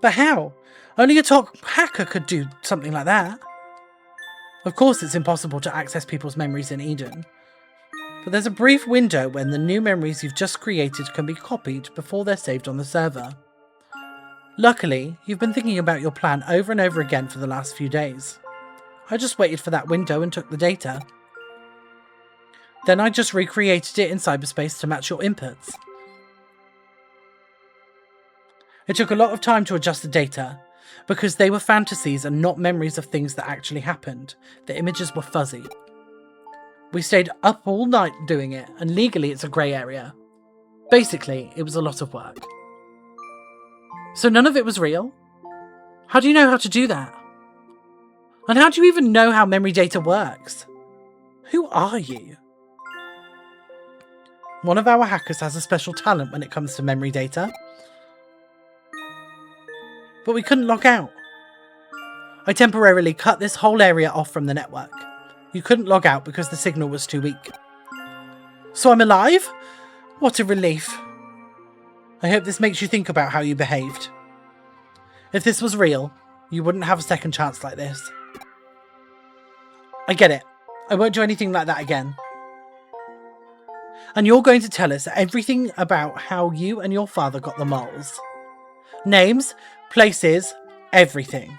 Speaker 1: But how? Only a top hacker could do something like that. Of course it's impossible to access people's memories in Eden. But there's a brief window when the new memories you've just created can be copied before they're saved on the server. Luckily, you've been thinking about your plan over and over again for the last few days. I just waited for that window and took the data. Then I just recreated it in cyberspace to match your inputs. It took a lot of time to adjust the data, because they were fantasies and not memories of things that actually happened. The images were fuzzy. We stayed up all night doing it, and legally it's a grey area. Basically, it was a lot of work. So none of it was real? How do you know how to do that? And how do you even know how memory data works? Who are you? One of our hackers has a special talent when it comes to memory data. But we couldn't log out. I temporarily cut this whole area off from the network. You couldn't log out because the signal was too weak. So I'm alive? What a relief. I hope this makes you think about how you behaved. If this was real, you wouldn't have a second chance like this. I get it. I won't do anything like that again. And you're going to tell us everything about how you and your father got the moles. Names, places, everything.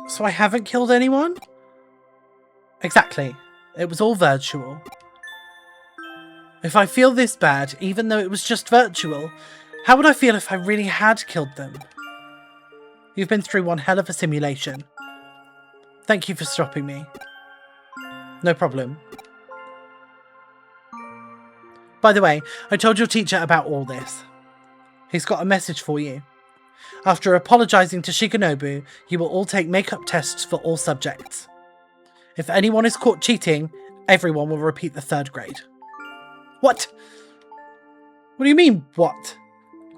Speaker 1: So I haven't killed anyone? Exactly. It was all virtual. If I feel this bad, even though it was just virtual, how would I feel if I really had killed them? You've been through one hell of a simulation. Thank you for stopping me. No problem. By the way, I told your teacher about all this. He's got a message for you. After apologising to Shikanobu, you will all take makeup tests for all subjects. If anyone is caught cheating, everyone will repeat the 3rd grade. What? What do you mean, what?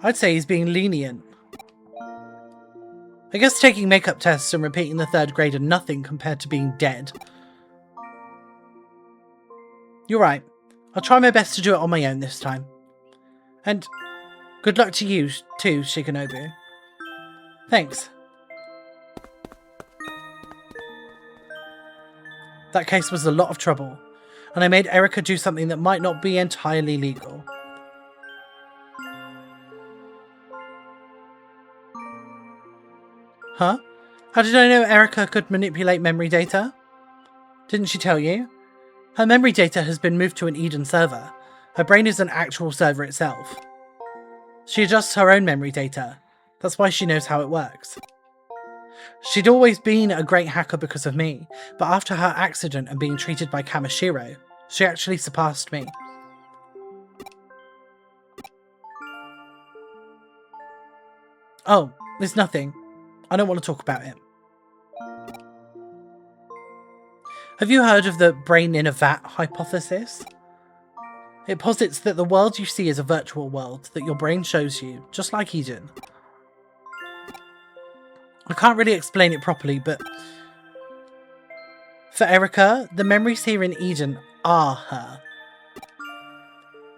Speaker 1: I'd say he's being lenient. I guess taking makeup tests and repeating the 3rd grade are nothing compared to being dead. You're right. I'll try my best to do it on my own this time. And good luck to you too, Shikanobu. Thanks. That case was a lot of trouble, and I made Erica do something that might not be entirely legal. Huh? How did I know Erica could manipulate memory data? Didn't she tell you? Her memory data has been moved to an Eden server. Her brain is an actual server itself. She adjusts her own memory data. That's why she knows how it works. She'd always been a great hacker because of me, but after her accident and being treated by Kamishiro, she actually surpassed me. Oh, there's nothing. I don't want to talk about it. Have you heard of the brain in a vat hypothesis? It posits that the world you see is a virtual world that your brain shows you, just like Eden. I can't really explain it properly, but for Erica, the memories here in Eden are her.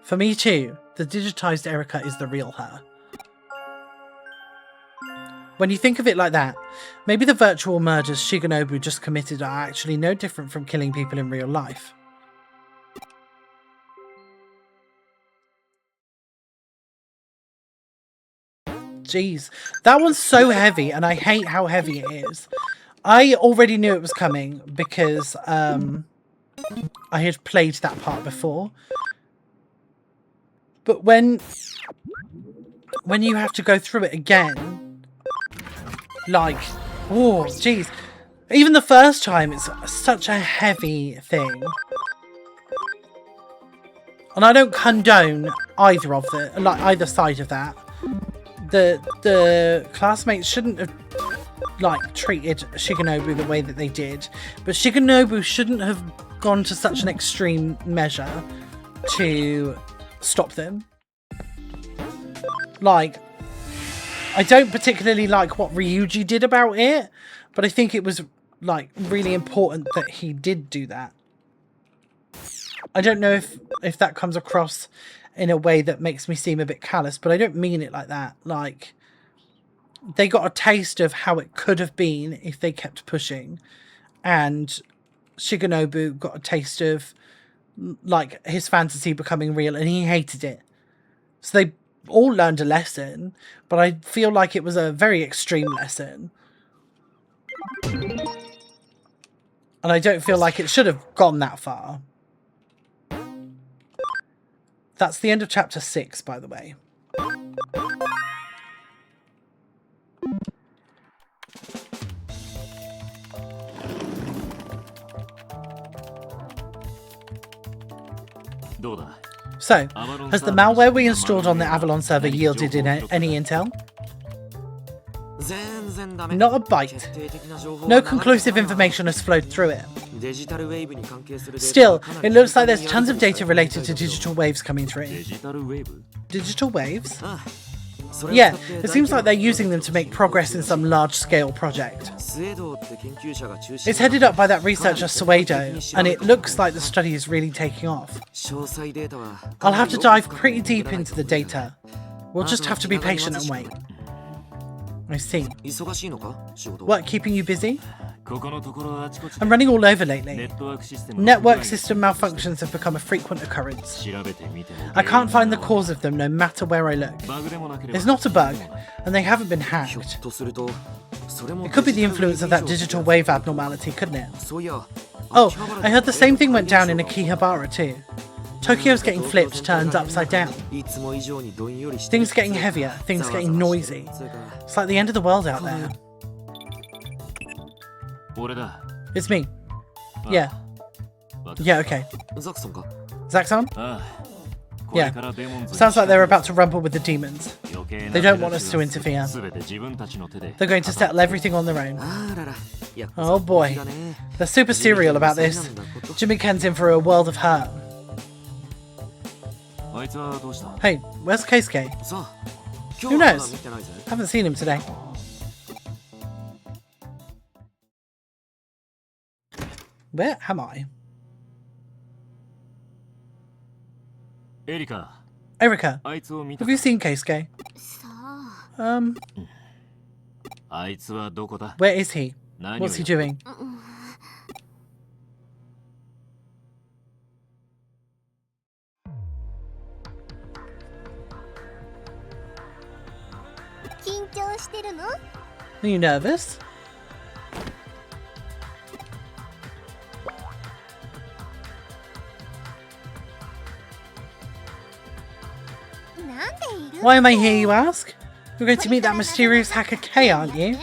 Speaker 1: For me too, the digitized Erica is the real her. When you think of it like that, maybe the virtual murders Shigenobu just committed are actually no different from killing people in real life. Jeez, that one's so heavy and I hate how heavy it is. I already knew it was coming because I had played that part before. But when you have to go through it again, like, oh, jeez. Even the first time, it's such a heavy thing. And I don't condone either of the, like, either side of that. The classmates shouldn't have, like, treated Shigenobu the way that they did. But Shigenobu shouldn't have gone to such an extreme measure to stop them. Like, I don't particularly like what Ryuji did about it, but I think it was, like, really important that he did do that. I don't know if that comes across in a way that makes me seem a bit callous, but I don't mean it like that. Like, they got a taste of how it could have been if they kept pushing, and Shigenobu got a taste of, like, his fantasy becoming real, and he hated it. So they all learned a lesson, but I feel like it was a very extreme lesson. And I don't feel like it should have gone that far. That's the end of chapter 6, by the way. So, has the malware we installed on the Avalon server yielded any intel? Not a bite. No conclusive information has flowed through it. Still, it looks like there's tons of data related to digital waves coming through. Digital waves? Yeah, it seems like they're using them to make progress in some large-scale project. It's headed up by that researcher Suedo, and it looks like the study is really taking off. I'll have to dive pretty deep into the data. We'll just have to be patient and wait. I see. What, keeping you busy? I'm running all over lately. Network system malfunctions have become a frequent occurrence. I can't find the cause of them no matter where I look. It's not a bug, and they haven't been hacked. It could be the influence of that digital wave abnormality, couldn't it? Oh, I heard the same thing went down in Akihabara too. Tokyo's getting flipped, turned upside down. Things getting heavier, things getting noisy. It's like the end of the world out there. It's me. Yeah. Yeah, okay. Zaxon? Yeah. Sounds like they're about to rumble with the demons. They don't want us to interfere. They're going to settle everything on their own. Oh boy. They're super serial about this. Jimmy Ken's in for a world of hurt. Hey, where's Keisuke? Who knows? Haven't seen him today. Where am I? Erika, have you seen Keisuke? Where is he? What's he doing? Are you nervous? Why am I here, you ask? You're going to meet that mysterious hacker K, aren't you?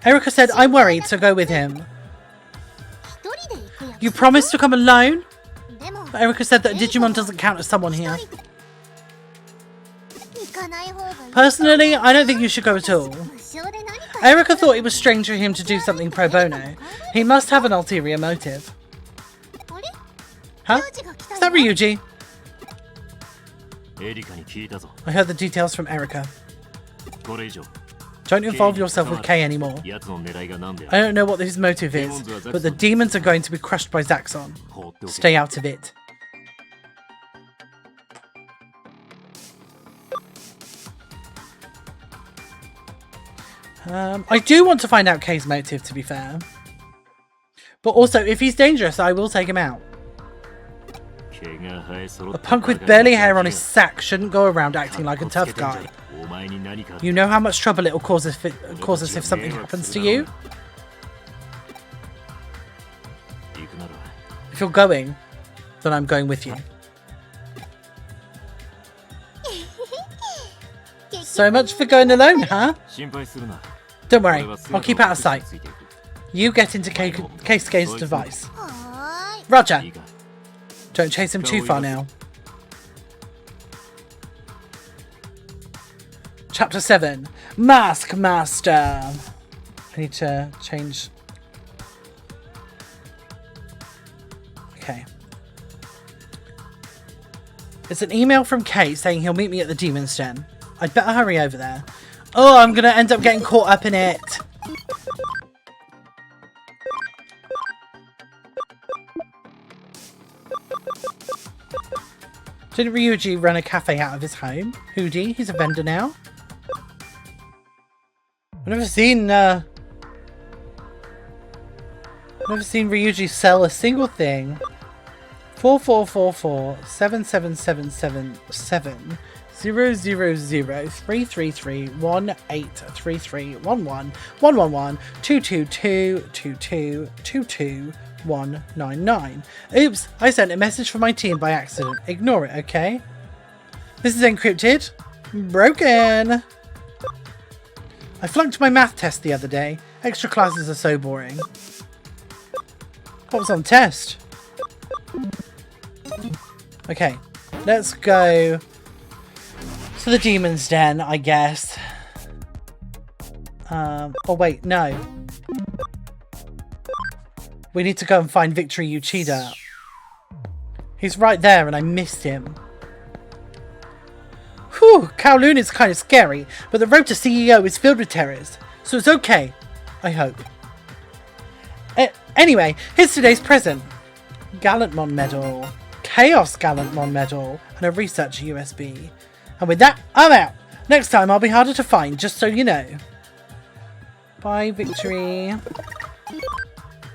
Speaker 1: Erika said, I'm worried, so go with him. You promised to come alone? But Erika said that Digimon doesn't count as someone here. Personally, I don't think you should go at all. Erika thought it was strange for him to do something pro bono. He must have an ulterior motive. Huh? Is that Ryuji? I heard the details from Erika. Don't involve yourself with K anymore. I don't know what his motive is, but the demons are going to be crushed by Zaxon. Stay out of it. I do want to find out K's motive, to be fair. But also, if he's dangerous, I will take him out. A punk with barely hair on his sack shouldn't go around acting like a tough guy. You know how much trouble it will cause us if something happens to you? If you're going, then I'm going with you. So much for going alone, huh? Don't worry, I'll keep out of sight. You get into Keisuke's device. Roger. Don't chase him too far now. Chapter 7. Mask Master. I need to change. Okay. It's an email from K saying he'll meet me at the Demon's Den. I'd better hurry over there. Oh, I'm gonna end up getting caught up in it. Didn't Ryuji run a cafe out of his home? Hoodie, he's a vendor now. I've never seen Ryuji sell a single thing. 4444 7777 000 333 1833 11 111 222 22 22 199. Oops, I sent a message from my team by accident. Ignore it, okay? This is encrypted. Broken. I flunked my math test the other day. Extra classes are so boring. What was on test? Okay, let's go to the Demon's Den, I guess. Oh wait, no. We need to go and find Victory Uchida. He's right there and I missed him. Whew, Kowloon is kind of scary, but the road to CEO is filled with terrorists, so it's okay. I hope. Anyway, here's today's present. Gallantmon Medal, Chaos Gallantmon Medal, and a Research USB. And with that, I'm out. Next time I'll be harder to find, just so you know. Bye, Victory.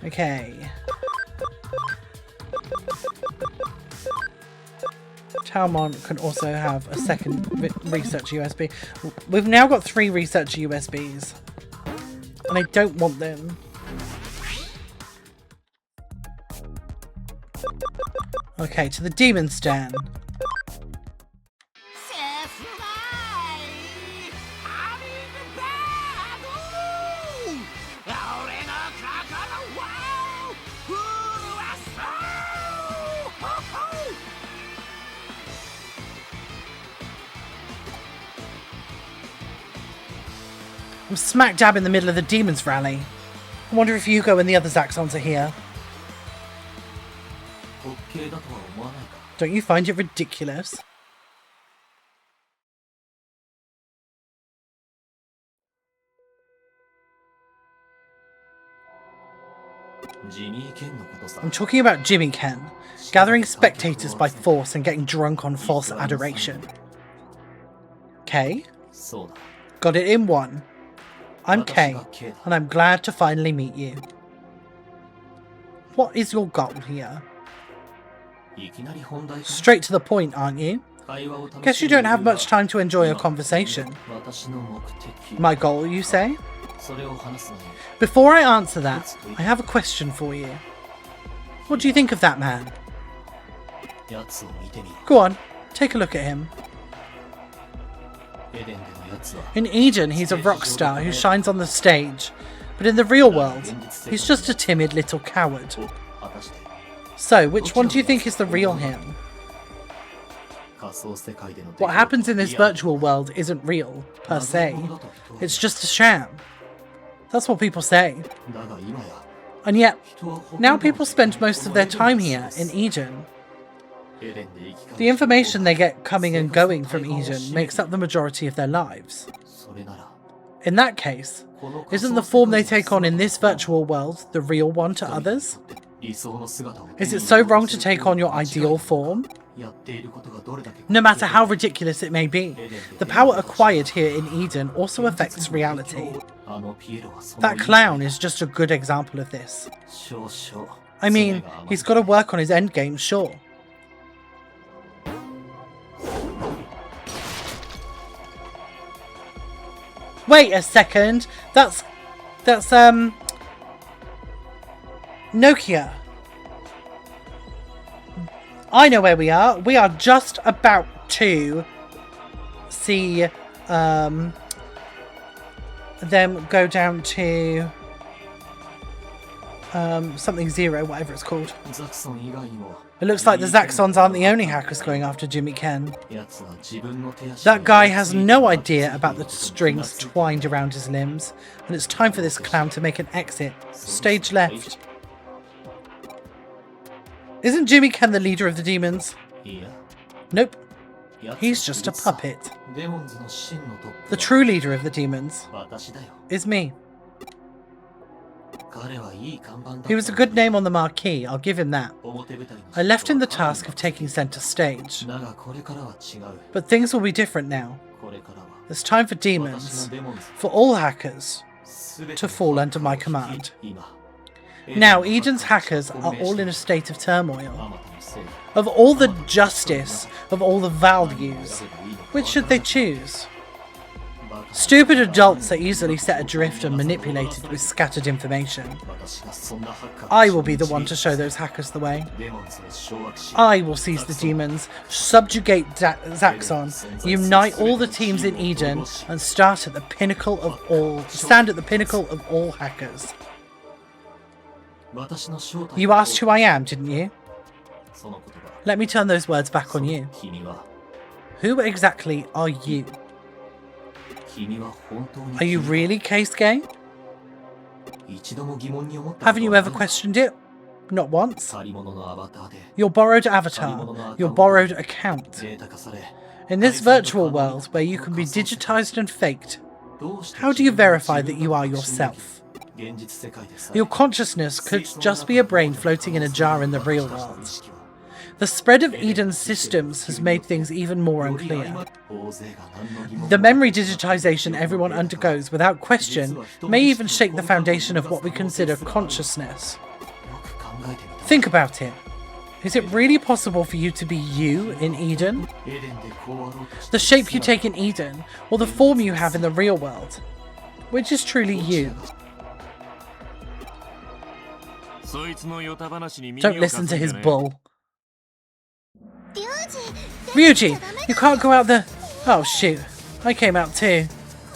Speaker 1: Okay. Talmon can also have a second Research USB. We've now got 3 Research USBs. And I don't want them. Okay, to the Demon's Den. I'm smack dab in the middle of the Demon's Rally. I wonder if Yugo and the other Zaxons are here. Don't you find it ridiculous? I'm talking about Jimmy Ken, gathering spectators by force and getting drunk on false adoration. K? Got it in one. I'm K, and I'm glad to finally meet you. What is your goal here? Straight to the point, aren't you? Guess you don't have much time to enjoy a conversation. My goal, you say? Before I answer that, I have a question for you. What do you think of that man? Go on, take a look at him. In Eden, he's a rock star who shines on the stage, but in the real world, he's just a timid little coward. So, which one do you think is the real him? What happens in this virtual world isn't real, per se. It's just a sham. That's what people say. And yet, now people spend most of their time here in Eden. The information they get coming and going from Eden makes up the majority of their lives. In that case, isn't the form they take on in this virtual world the real one to others? Is it so wrong to take on your ideal form? No matter how ridiculous it may be, the power acquired here in Eden also affects reality. That clown is just a good example of this. I mean, he's got to work on his endgame, sure. Wait a second, that's Nokia. I know where we are. We are just about to see them go down to something zero, whatever it's called. It looks like the Zaxons aren't the only hackers going after Jimmy Ken. That guy has no idea about the strings twined around his limbs, and it's time for this clown to make an exit. Stage left. Isn't Jimmy Ken the leader of the demons? Nope. He's just a puppet. The true leader of the demons is me. He was a good name on the marquee, I'll give him that. I left him the task of taking centre stage. But things will be different now. It's time for demons, for all hackers, to fall under my command. Now, Eden's hackers are all in a state of turmoil. Of all the justice, of all the values, which should they choose? Stupid adults are easily set adrift and manipulated with scattered information. I will be the one to show those hackers the way. I will seize the demons, subjugate Zaxon, unite all the teams in Eden, and stand at the pinnacle of all hackers. You asked who I am, didn't you? Let me turn those words back on you. Who exactly are you? Are you really Keisuke? Haven't you ever questioned it? Not once. Your borrowed avatar, your borrowed account. In this virtual world where you can be digitized and faked, how do you verify that you are yourself? Your consciousness could just be a brain floating in a jar in the real world. The spread of Eden's systems has made things even more unclear. The memory digitization everyone undergoes without question may even shake the foundation of what we consider consciousness. Think about it. Is it really possible for you to be you in Eden? The shape you take in Eden, or the form you have in the real world? Which is truly you? Don't listen to his bull. Ryuji, you can't go out the... Oh shoot, I came out too.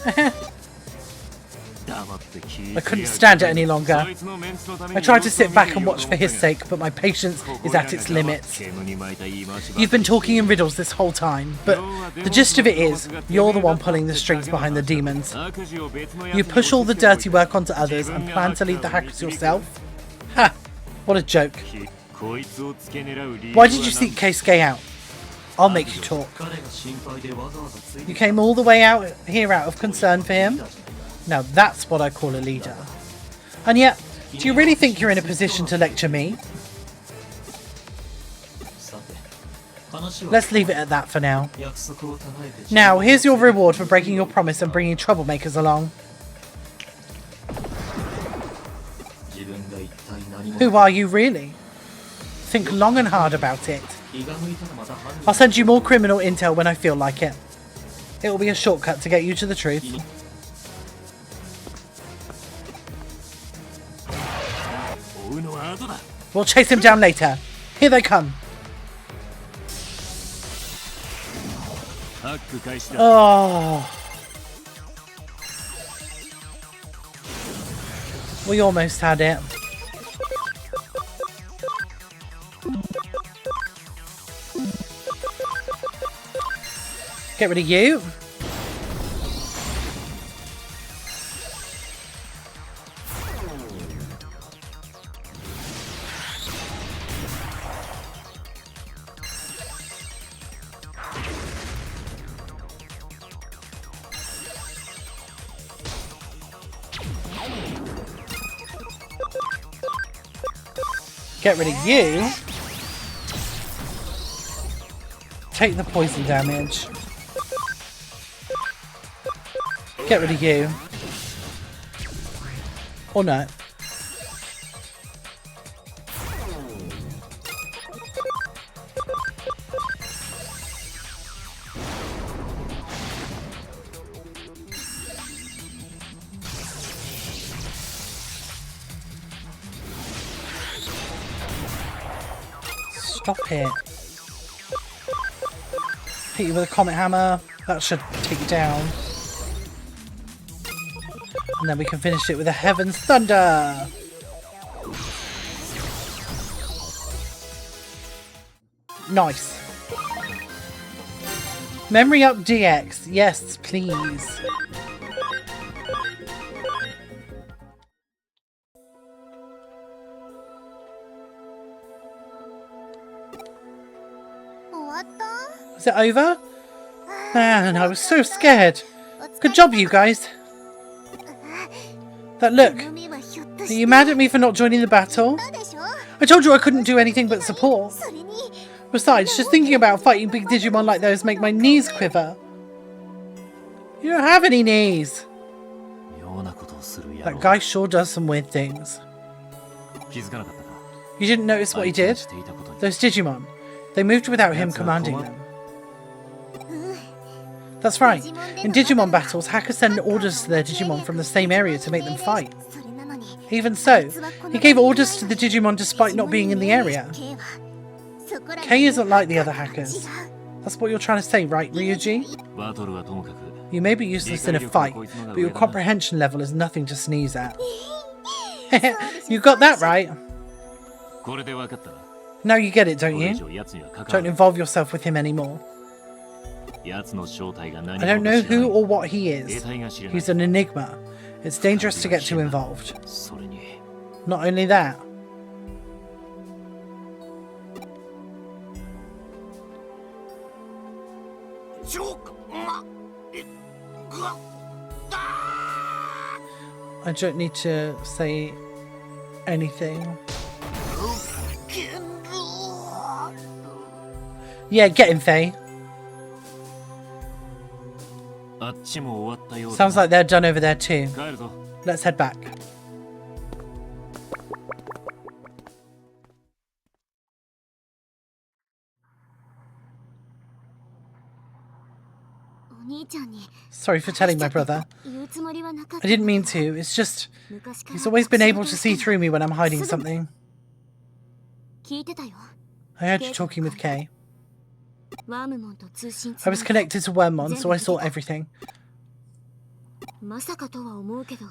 Speaker 1: I couldn't stand it any longer. I tried to sit back and watch for his sake, but my patience is at its limits. You've been talking in riddles this whole time, but the gist of it is, you're the one pulling the strings behind the demons. You push all the dirty work onto others and plan to lead the hackers yourself? Ha! What a joke. Why did you seek Keisuke out? I'll make you talk. You came all the way out here out of concern for him? Now that's what I call a leader. And yet, do you really think you're in a position to lecture me? Let's leave it at that for now. Now, here's your reward for breaking your promise and bringing troublemakers along. Who are you really? Think long and hard about it. I'll send you more criminal intel when I feel like it. It will be a shortcut to get you to the truth. We'll chase him down later. Here they come. Oh. We almost had it. Get rid of you. Get rid of you. Take the poison damage. Get rid of you. Or not. Stop it. Hit you with a comet hammer. That should take you down. And then we can finish it with a Heaven's Thunder. Nice. Memory up DX. Yes, please. Is it over? Man, I was so scared. Good job, you guys. That look. Are you mad at me for not joining the battle? I told you I couldn't do anything but support. Besides, just thinking about fighting big Digimon like those make my knees quiver. You don't have any knees. That guy sure does some weird things. You didn't notice what he did? Those Digimon. They moved without him commanding them. That's right. In Digimon battles, hackers send orders to their Digimon from the same area to make them fight. Even so, he gave orders to the Digimon despite not being in the area. Kei isn't like the other hackers. That's what you're trying to say, right, Ryuji? You may be useless in a fight, but your comprehension level is nothing to sneeze at. You got that right. Now you get it, don't you? Don't involve yourself with him anymore. I don't know who or what he is. He's an enigma. It's dangerous to get too involved. Not only that. I don't need to say anything. Yeah, get him, Faye. Sounds like they're done over there too. Let's head back. Sorry for telling my brother. I didn't mean to. It's just he's always been able to see through me when I'm hiding something. I heard you talking with Kei. I was connected to Wormmon, so I saw everything.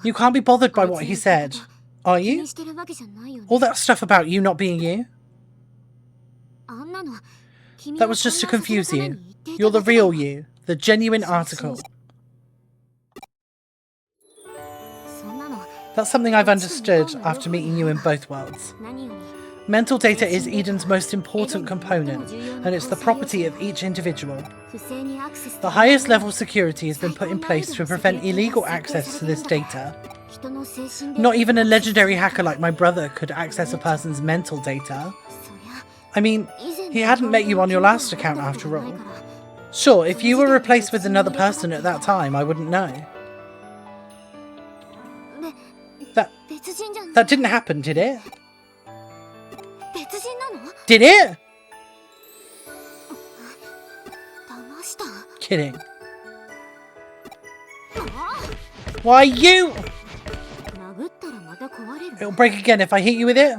Speaker 1: You can't be bothered by what he said, are you? All that stuff about you not being you? That was just to confuse you. You're the real you, the genuine article. That's something I've understood after meeting you in both worlds. Mental data is Eden's most important component, and it's the property of each individual. The highest level security has been put in place to prevent illegal access to this data. Not even a legendary hacker like my brother could access a person's mental data. I mean, he hadn't met you on your last account after all. Sure, if you were replaced with another person at that time, I wouldn't know. That didn't happen, did it? Did it? Kidding. Why you? It'll break again if I hit you with it.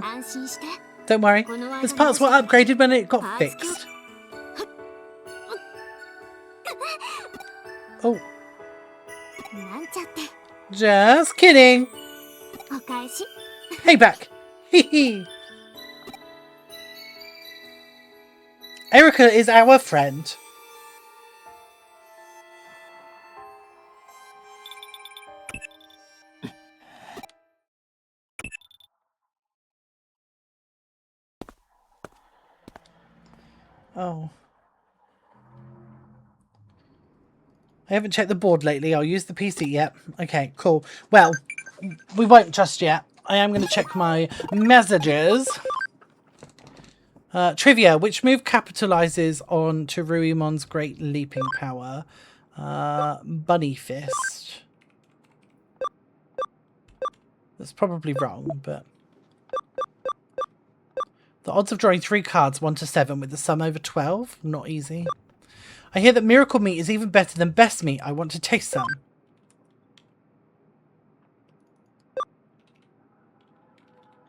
Speaker 1: Don't worry, this parts were upgraded when it got fixed. Oh. Just kidding. Hey, back. Hee. Erica is our friend. Oh. I haven't checked the board lately. I'll use the PC. Yep. Okay, cool. Well, we won't just yet. I am going to check my messages. Trivia. Which move capitalizes on Teruimon's great leaping power? Bunny Fist. That's probably wrong, but... The odds of drawing 3 cards, 1 to 7, with the sum over 12? Not easy. I hear that Miracle Meat is even better than Best Meat. I want to taste some.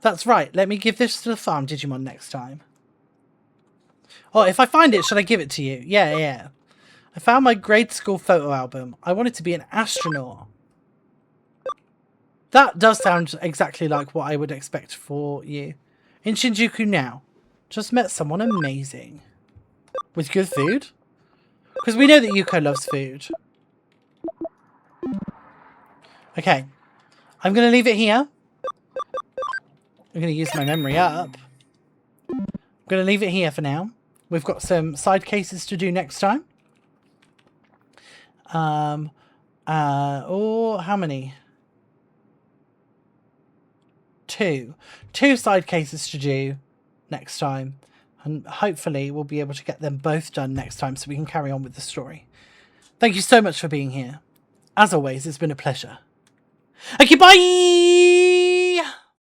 Speaker 1: That's right. Let me give this to the farm Digimon next time. Oh, if I find it, should I give it to you? Yeah. I found my grade school photo album. I wanted to be an astronaut. That does sound exactly like what I would expect for you. In Shinjuku now. Just met someone amazing. With good food? Because we know that Yuko loves food. Okay. I'm going to leave it here. I'm going to use my memory up. I'm going to leave it here for now. We've got some side cases to do next time. How many? 2. 2 side cases to do next time. And hopefully we'll be able to get them both done next time so we can carry on with the story. Thank you so much for being here. As always, it's been a pleasure. Okay, bye!